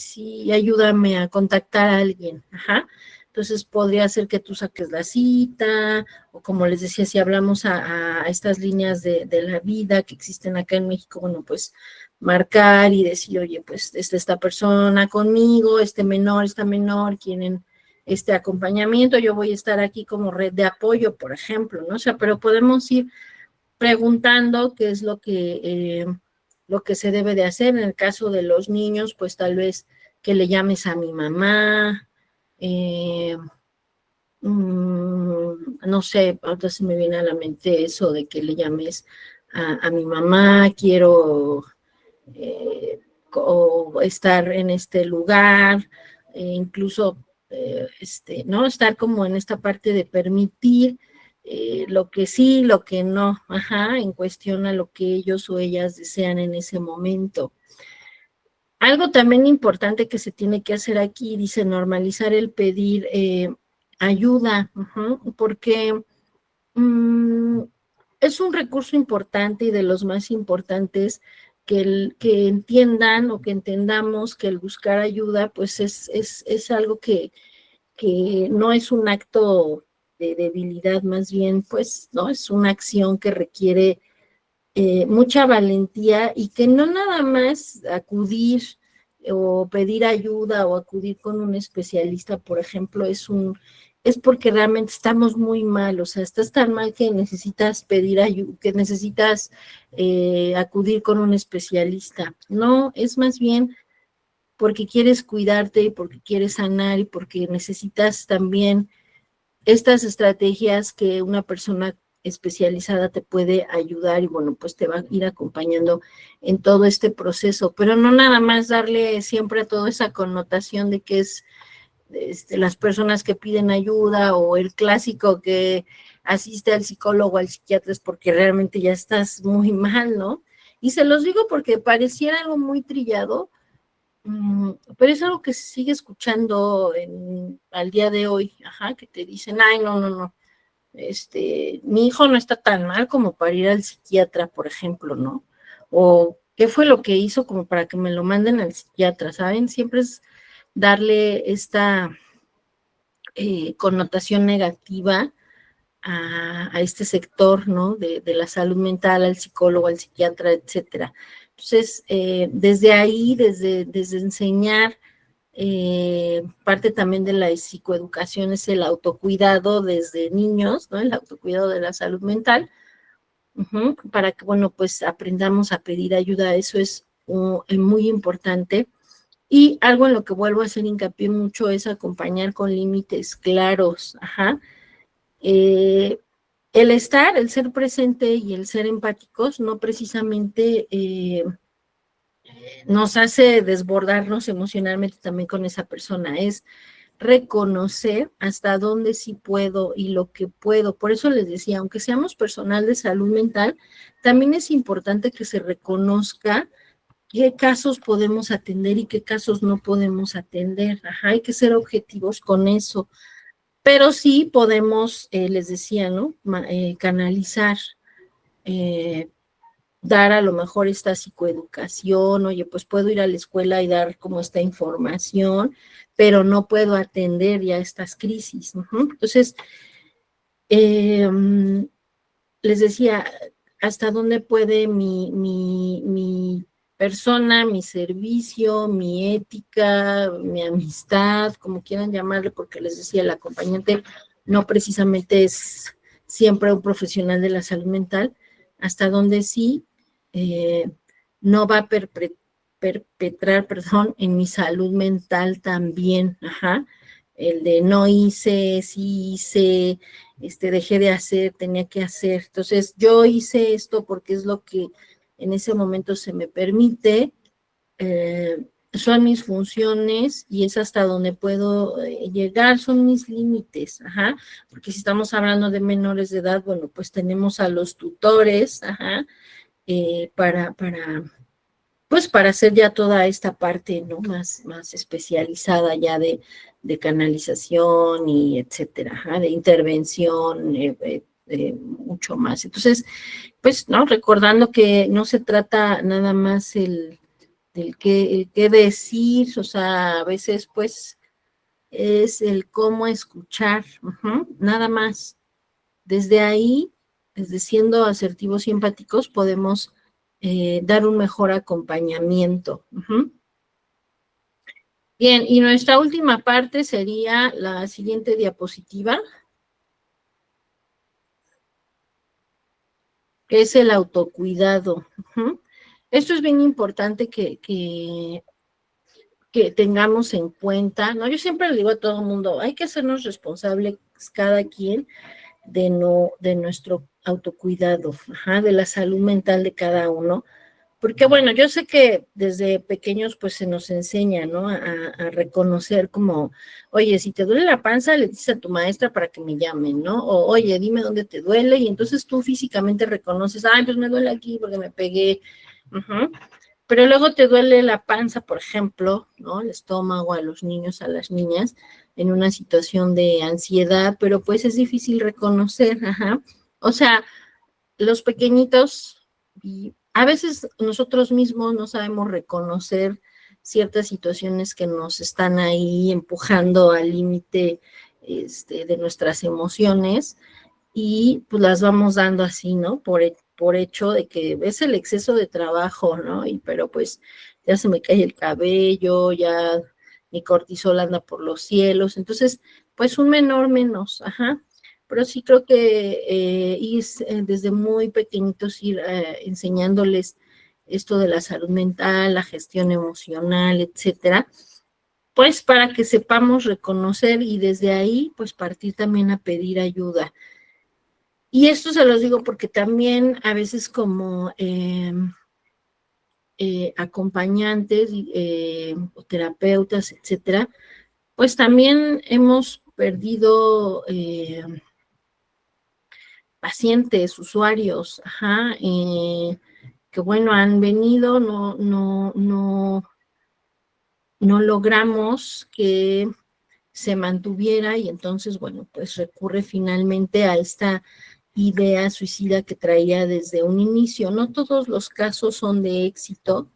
ayúdame a contactar a alguien, ajá. Entonces podría ser que tú saques la cita, o como les decía, si hablamos a estas líneas de la vida que existen acá en México, bueno, pues marcar y decir, oye, pues esta persona conmigo, esta menor, quieren este acompañamiento, yo voy a estar aquí como red de apoyo, por ejemplo, ¿no? O sea, pero podemos ir preguntando qué es lo que se debe de hacer. En el caso de los niños, pues tal vez que le llames a mi mamá, no sé, ahorita se me viene a la mente eso de que le llames a mi mamá, quiero o estar en este lugar, incluso, ¿no? Estar como en esta parte de permitir lo que sí, lo que no, ajá, en cuestión a lo que ellos o ellas desean en ese momento. Algo también importante que se tiene que hacer aquí, dice, normalizar el pedir ayuda, porque es un recurso importante y de los más importantes que entiendan o que entendamos que el buscar ayuda, pues es algo que no es un acto de debilidad, más bien, pues, ¿no? Es una acción que requiere mucha valentía y que no nada más acudir o pedir ayuda o acudir con un especialista, por ejemplo, es porque realmente estamos muy mal, o sea, estás tan mal que necesitas pedir ayuda, que necesitas acudir con un especialista. No, es más bien porque quieres cuidarte y porque quieres sanar y porque necesitas también estas estrategias que una persona especializada te puede ayudar y bueno, pues te va a ir acompañando en todo este proceso, pero no nada más darle siempre a toda esa connotación de que es las personas que piden ayuda o el clásico que asiste al psicólogo o al psiquiatra es porque realmente ya estás muy mal, ¿no? Y se los digo porque pareciera algo muy trillado, pero es algo que se sigue escuchando al día de hoy, ajá, que te dicen, ay, no, mi hijo no está tan mal como para ir al psiquiatra, por ejemplo, ¿no? O qué fue lo que hizo como para que me lo manden al psiquiatra, ¿saben? Siempre es darle esta connotación negativa a este sector, ¿no? De la salud mental, al psicólogo, al psiquiatra, etcétera. Entonces, desde ahí, desde enseñar, parte también de la psicoeducación es el autocuidado desde niños, ¿no? El autocuidado de la salud mental, para que, bueno, pues aprendamos a pedir ayuda. Eso es muy importante. Y algo en lo que vuelvo a hacer hincapié mucho es acompañar con límites claros, el ser presente y el ser empáticos no precisamente nos hace desbordarnos emocionalmente también con esa persona, es reconocer hasta dónde sí puedo y lo que puedo. Por eso les decía, aunque seamos personal de salud mental, también es importante que se reconozca qué casos podemos atender y qué casos no podemos atender. Hay que ser objetivos con eso. Pero sí podemos, les decía, ¿no? Canalizar, dar a lo mejor esta psicoeducación, oye, pues puedo ir a la escuela y dar como esta información, pero no puedo atender ya estas crisis. Entonces, les decía, hasta dónde puede mi persona, mi servicio, mi ética, mi amistad, como quieran llamarle, porque les decía, el acompañante no precisamente es siempre un profesional de la salud mental, hasta donde sí no va a perpetrar, en mi salud mental también, el de no hice, sí hice, dejé de hacer, tenía que hacer. Entonces, yo hice esto porque es lo que en ese momento se me permite, son mis funciones y es hasta donde puedo llegar, son mis límites, porque si estamos hablando de menores de edad, bueno, pues tenemos a los tutores, para hacer ya toda esta parte, ¿no? Más especializada ya de canalización y etcétera, de intervención, mucho más. Entonces, pues, ¿no? Recordando que no se trata nada más el qué decir, o sea, a veces, pues, es el cómo escuchar, nada más. Desde ahí, desde siendo asertivos y empáticos, podemos dar un mejor acompañamiento. Bien, y nuestra última parte sería la siguiente diapositiva, que es el autocuidado. Esto es bien importante que tengamos en cuenta, ¿no? Yo siempre le digo a todo el mundo, hay que hacernos responsables cada quien de nuestro autocuidado, de la salud mental de cada uno, porque bueno, yo sé que desde pequeños pues se nos enseña, ¿no? A reconocer como, oye, si te duele la panza, le dices a tu maestra para que me llamen, ¿no? O oye, dime dónde te duele, y entonces tú físicamente reconoces, ay, pues me duele aquí porque me pegué, pero luego te duele la panza, por ejemplo, ¿no? El estómago a los niños, a las niñas, en una situación de ansiedad, pero pues es difícil reconocer, O sea, los pequeñitos, y a veces nosotros mismos no sabemos reconocer ciertas situaciones que nos están ahí empujando al límite de nuestras emociones, y pues las vamos dando así, ¿no? Por hecho de que es el exceso de trabajo, ¿no? Pero pues ya se me cae el cabello, ya mi cortisol anda por los cielos, entonces pues un menor menos, pero sí creo que ir desde muy pequeñitos, ir enseñándoles esto de la salud mental, la gestión emocional, etcétera, pues para que sepamos reconocer y desde ahí pues partir también a pedir ayuda. Y esto se los digo porque también a veces como acompañantes o terapeutas, etcétera, pues también hemos perdido pacientes, usuarios, que bueno, han venido, no logramos que se mantuviera y entonces, bueno, pues recurre finalmente a esta idea suicida que traía desde un inicio. No todos los casos son de éxito,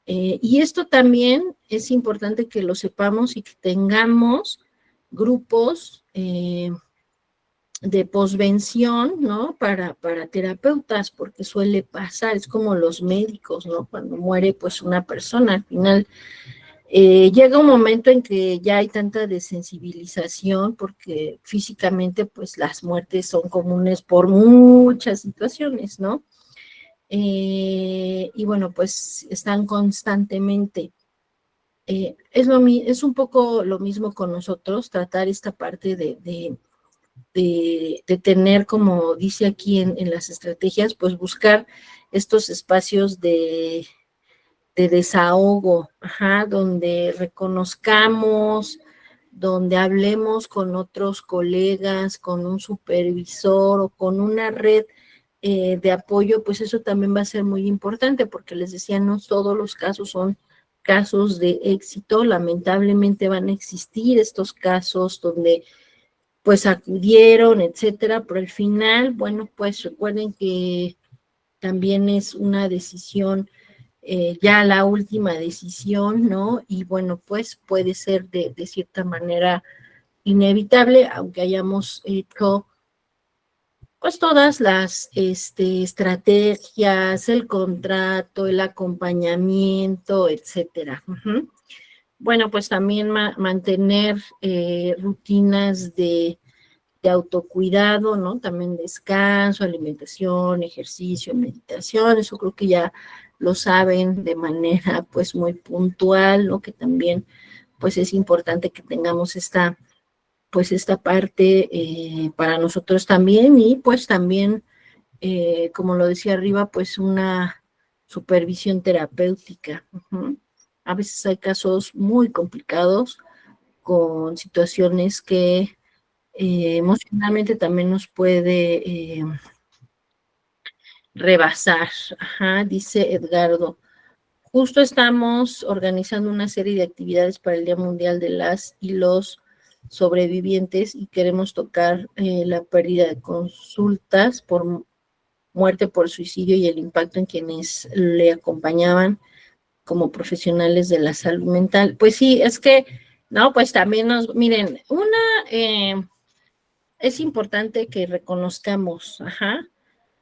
y esto también es importante que lo sepamos y que tengamos grupos de posvención, ¿no? Para terapeutas, porque suele pasar, es como los médicos, ¿no? Cuando muere pues una persona, al final llega un momento en que ya hay tanta desensibilización porque físicamente pues las muertes son comunes por muchas situaciones, ¿no? Y bueno, pues están constantemente. Es un poco lo mismo con nosotros, tratar esta parte de tener, como dice aquí en las estrategias, pues buscar estos espacios de desahogo, ajá, donde reconozcamos, donde hablemos con otros colegas, con un supervisor o con una red de apoyo, pues eso también va a ser muy importante, porque les decía, no todos los casos son casos de éxito, lamentablemente van a existir estos casos donde pues acudieron, etcétera, pero al final, bueno, pues recuerden que también es una decisión, ya la última decisión, ¿no? Y bueno, pues puede ser de cierta manera inevitable, aunque hayamos hecho pues todas las estrategias, el contrato, el acompañamiento, etcétera. Bueno, pues también mantener rutinas de autocuidado, ¿no? También descanso, alimentación, ejercicio, meditación, eso creo que ya lo saben de manera pues muy puntual, ¿no? Que también pues es importante que tengamos esta parte para nosotros también y pues también, como lo decía arriba, pues una supervisión terapéutica. A veces hay casos muy complicados con situaciones que emocionalmente también nos puede rebasar. Ajá, dice Edgardo. Justo estamos organizando una serie de actividades para el Día Mundial de las y los sobrevivientes y queremos tocar la pérdida de consultas por muerte por suicidio y el impacto en quienes le acompañaban como profesionales de la salud mental. Pues sí, es que, no, pues también miren, es importante que reconozcamos, ajá,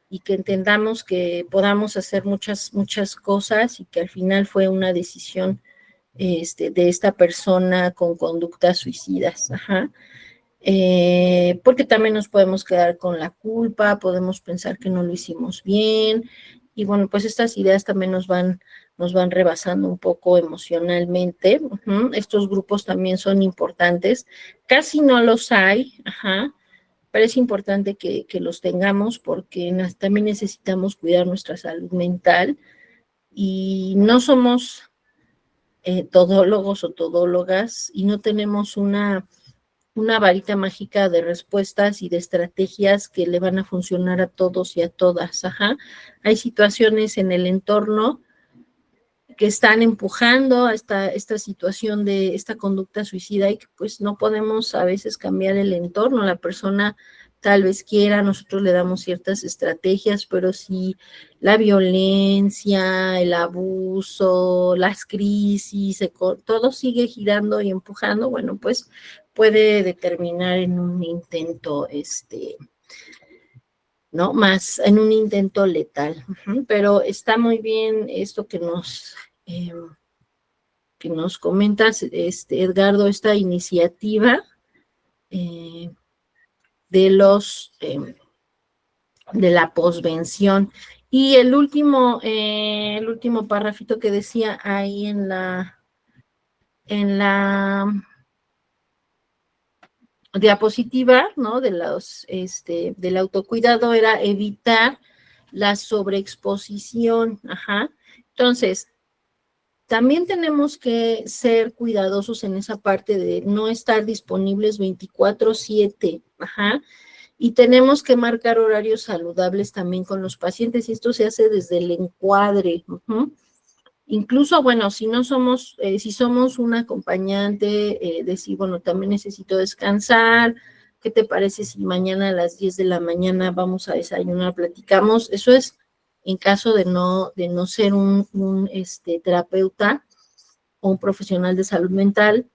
y que entendamos que podamos hacer muchas cosas y que al final fue una decisión de esta persona con conductas suicidas, ajá. Porque también nos podemos quedar con la culpa, podemos pensar que no lo hicimos bien, y bueno, pues estas ideas también nos van rebasando un poco emocionalmente. Estos grupos también son importantes, casi no los hay, ajá, pero es importante que los tengamos porque también necesitamos cuidar nuestra salud mental y no somos todólogos o todólogas y no tenemos una varita mágica de respuestas y de estrategias que le van a funcionar a todos y a todas. Ajá. Hay situaciones en el entorno que están empujando a esta situación de esta conducta suicida y que pues no podemos a veces cambiar el entorno. La persona tal vez quiera, nosotros le damos ciertas estrategias, pero si la violencia, el abuso, las crisis, todo sigue girando y empujando, bueno, pues puede determinar en un intento, ¿no? Más en un intento letal. Pero está muy bien esto que nos comentas, Edgardo, esta iniciativa de la posvención. Y el último párrafito que decía ahí en la diapositiva, ¿no? Del autocuidado era evitar la sobreexposición, ajá. Entonces, también tenemos que ser cuidadosos en esa parte de no estar disponibles 24/7, ajá, y tenemos que marcar horarios saludables también con los pacientes, y esto se hace desde el encuadre, incluso, bueno, si somos un acompañante, decir, bueno, también necesito descansar, ¿qué te parece si mañana a las 10 de la mañana vamos a desayunar, platicamos? Eso es en caso de no ser un terapeuta o un profesional de salud mental,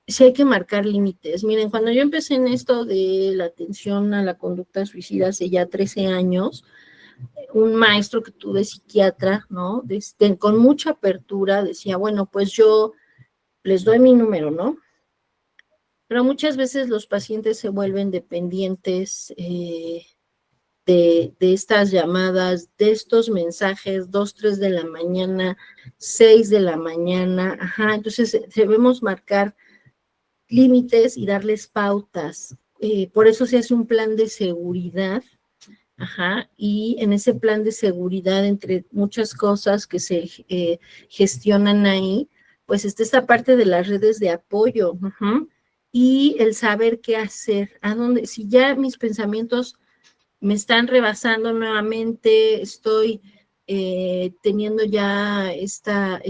sí hay que marcar límites. Miren, cuando yo empecé en esto de la atención a la conducta suicida hace ya 13 años, un maestro que tuve psiquiatra, ¿no? Con mucha apertura decía, bueno, pues yo les doy mi número, ¿no? Pero muchas veces los pacientes se vuelven dependientes de estas llamadas, de estos mensajes, 2, 3 de la mañana, 6 de la mañana, ajá, entonces debemos marcar límites y darles pautas. Por eso se hace un plan de seguridad, ajá, y en ese plan de seguridad, entre muchas cosas que se gestionan ahí, pues está esta parte de las redes de apoyo, ajá, y el saber qué hacer, a dónde, si ya mis pensamientos me están rebasando nuevamente, estoy teniendo ya esta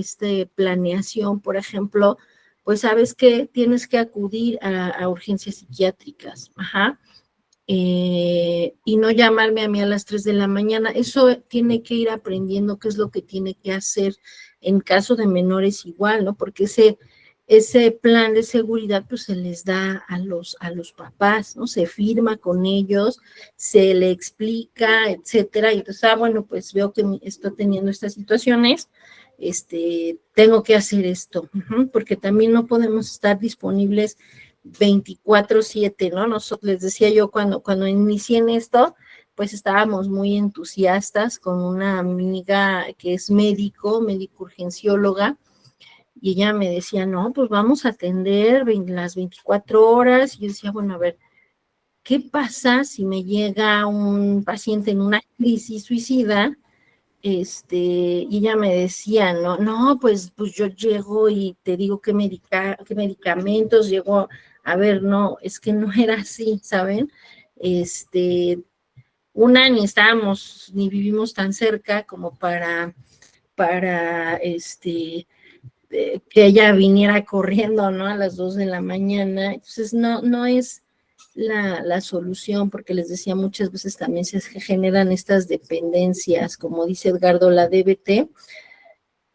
planeación, por ejemplo, pues sabes que tienes que acudir a urgencias psiquiátricas, ajá, y no llamarme a mí a las 3 de la mañana. Eso tiene que ir aprendiendo qué es lo que tiene que hacer en caso de menores igual, ¿no? Porque ese plan de seguridad pues se les da a los papás, ¿no? Se firma con ellos, se le explica, etcétera, y entonces, bueno, pues veo que estoy teniendo estas situaciones, tengo que hacer esto, porque también no podemos estar disponibles 24/7, ¿no? Les decía yo cuando inicié en esto, pues estábamos muy entusiastas con una amiga que es médico urgencióloga, y ella me decía, no, pues vamos a atender las 24 horas, y yo decía, bueno, a ver, ¿qué pasa si me llega un paciente en una crisis suicida? Y ella me decía, no, pues yo llego y te digo qué medicamentos, llego, a ver, no, es que no era así, ¿saben? Ni estábamos, ni vivimos tan cerca como para que ella viniera corriendo, ¿no? A las 2 de la mañana. Entonces, no es la solución, porque les decía, muchas veces también se generan estas dependencias, como dice Edgardo, la DBT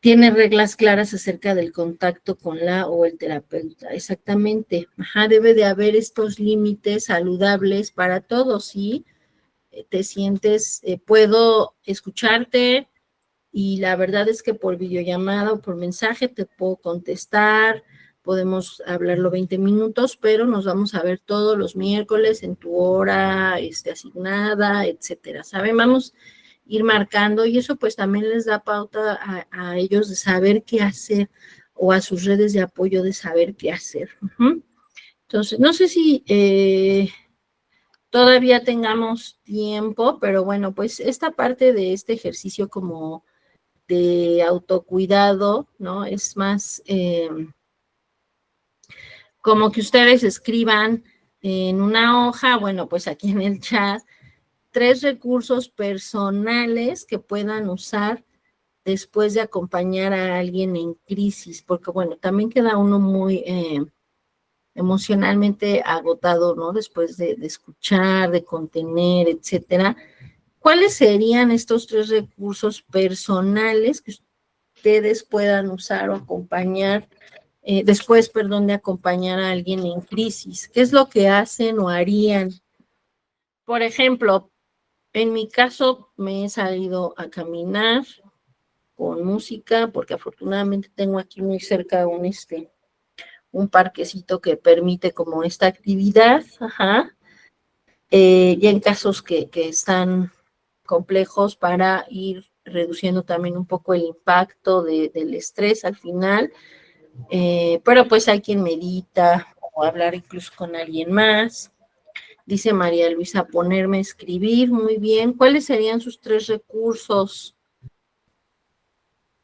tiene reglas claras acerca del contacto con la o el terapeuta, exactamente, ajá, debe de haber estos límites saludables para todos, ¿sí? Te sientes, puedo escucharte, y la verdad es que por videollamada o por mensaje te puedo contestar, podemos hablarlo 20 minutos, pero nos vamos a ver todos los miércoles en tu hora asignada, etcétera, ¿saben? Vamos a ir marcando, y eso pues también les da pauta a ellos de saber qué hacer, o a sus redes de apoyo de saber qué hacer. Entonces, no sé si todavía tengamos tiempo, pero bueno, pues esta parte de este ejercicio como de autocuidado, ¿no? Es más como que ustedes escriban en una hoja, bueno, pues aquí en el chat, 3 recursos personales que puedan usar después de acompañar a alguien en crisis, porque bueno, también queda uno muy emocionalmente agotado, ¿no? Después de escuchar, de contener, etcétera. ¿Cuáles serían estos 3 recursos personales que ustedes puedan usar o acompañar, después, perdón, de acompañar a alguien en crisis? ¿Qué es lo que hacen o harían? Por ejemplo, en mi caso me he salido a caminar con música, porque afortunadamente tengo aquí muy cerca un parquecito que permite como esta actividad, ajá. Y en casos que están complejos, para ir reduciendo también un poco el impacto del estrés al final, pero pues hay quien medita o hablar incluso con alguien más. Dice María Luisa, ponerme a escribir, muy bien. ¿Cuáles serían sus 3 recursos?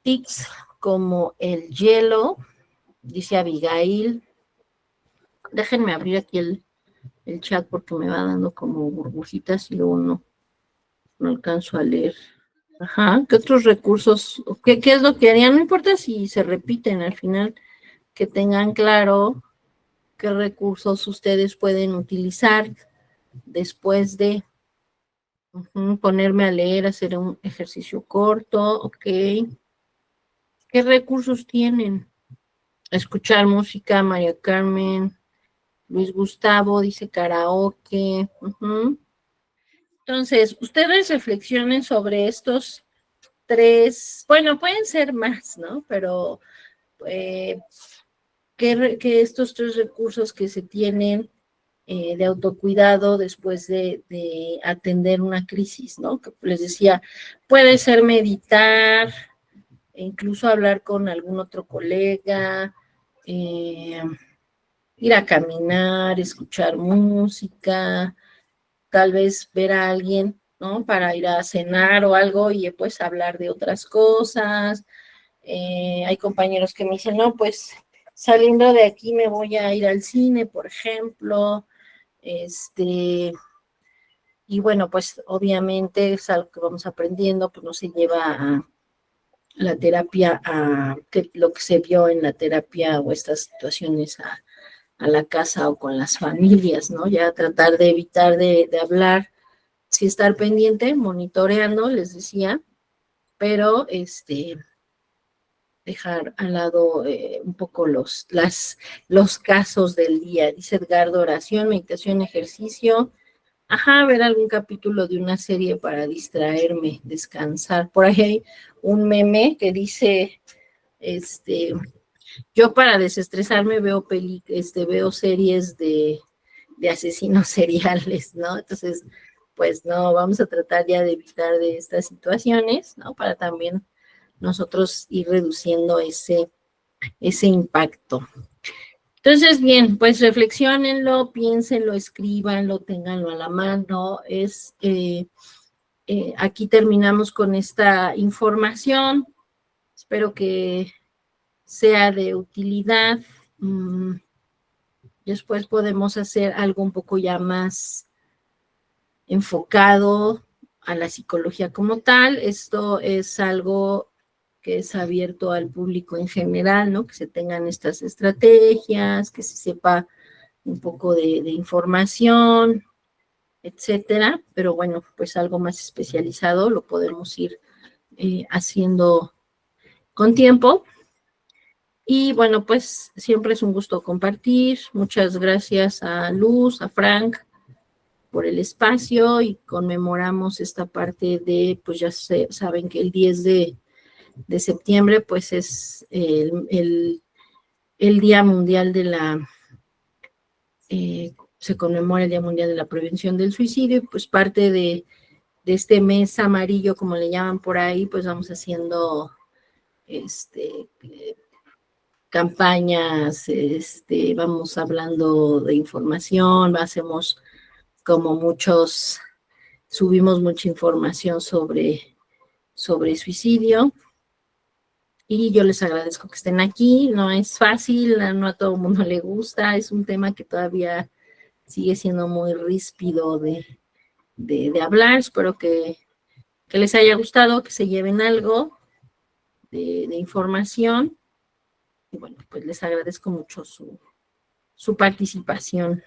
Tics como el hielo, dice Abigail. Déjenme abrir aquí el chat porque me va dando como burbujitas y luego no alcanzo a leer. Ajá, ¿qué otros recursos? ¿Qué es lo que harían? No importa si se repiten, al final que tengan claro qué recursos ustedes pueden utilizar después de ponerme a leer, hacer un ejercicio corto, ok. ¿Qué recursos tienen? escuchar música, María Carmen, Luis Gustavo dice karaoke. Entonces, ustedes reflexionen sobre estos 3, bueno, pueden ser más, ¿no? Pero que estos 3 recursos que se tienen de autocuidado después de atender una crisis, ¿no? Que les decía, puede ser meditar, incluso hablar con algún otro colega, ir a caminar, escuchar música, tal vez ver a alguien, ¿no? Para ir a cenar o algo y pues hablar de otras cosas. Hay compañeros que me dicen, no, pues saliendo de aquí me voy a ir al cine, por ejemplo. Y bueno, pues obviamente es algo que vamos aprendiendo, pues no se lleva a la terapia, lo que se vio en la terapia o estas situaciones a la casa o con las familias, ¿no? Ya tratar de evitar de hablar, sí estar pendiente, monitoreando, les decía, pero dejar al lado un poco los casos del día. Dice Edgardo, oración, meditación, ejercicio. Ver algún capítulo de una serie para distraerme, descansar. Por ahí hay un meme que dice, yo para desestresarme veo series de asesinos seriales, ¿no? Entonces, pues no, vamos a tratar ya de evitar de estas situaciones, ¿no? Para también nosotros ir reduciendo ese impacto. Entonces, bien, pues reflexionenlo, piénsenlo, escríbanlo, ténganlo a la mano. Aquí terminamos con esta información. Espero que sea de utilidad. Después podemos hacer algo un poco ya más enfocado a la psicología como tal. Esto es algo que es abierto al público en general, ¿no? Que se tengan estas estrategias, que se sepa un poco de información, etcétera. Pero bueno, pues algo más especializado lo podemos ir haciendo con tiempo. Y bueno, pues siempre es un gusto compartir. Muchas gracias a Luz, a Frank, por el espacio, y conmemoramos esta parte de, pues ya saben que el 10 de septiembre, pues es el Día Mundial de la, se conmemora el Día Mundial de la Prevención del Suicidio, y pues parte de este mes amarillo, como le llaman por ahí, pues vamos haciendo campañas, vamos hablando de información, hacemos como subimos mucha información sobre suicidio, y yo les agradezco que estén aquí. No es fácil, no a todo el mundo le gusta, es un tema que todavía sigue siendo muy ríspido de hablar. Espero que les haya gustado, que se lleven algo de información, y bueno, pues les agradezco mucho su participación.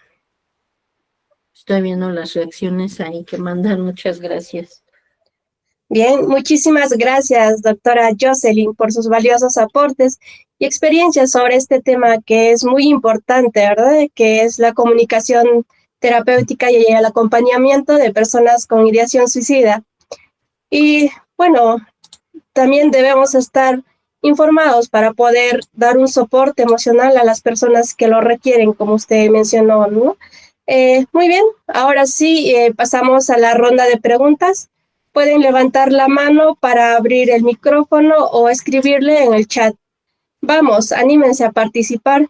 Estoy viendo las reacciones ahí que mandan. Muchas gracias. Bien, muchísimas gracias, doctora Jocelyn, por sus valiosos aportes y experiencias sobre este tema que es muy importante, ¿verdad? Que es la comunicación terapéutica y el acompañamiento de personas con ideación suicida. Y bueno, también debemos estar informados para poder dar un soporte emocional a las personas que lo requieren, como usted mencionó, ¿no? Muy bien, ahora sí pasamos a la ronda de preguntas. Pueden levantar la mano para abrir el micrófono o escribirle en el chat. Vamos, anímense a participar.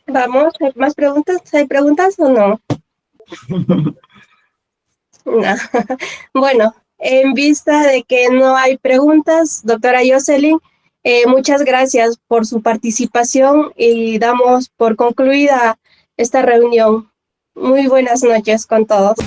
Vamos, ¿hay más preguntas? ¿Hay preguntas o no? No. Bueno, en vista de que no hay preguntas, doctora Jocelyn, muchas gracias por su participación y damos por concluida esta reunión. Muy buenas noches con todos.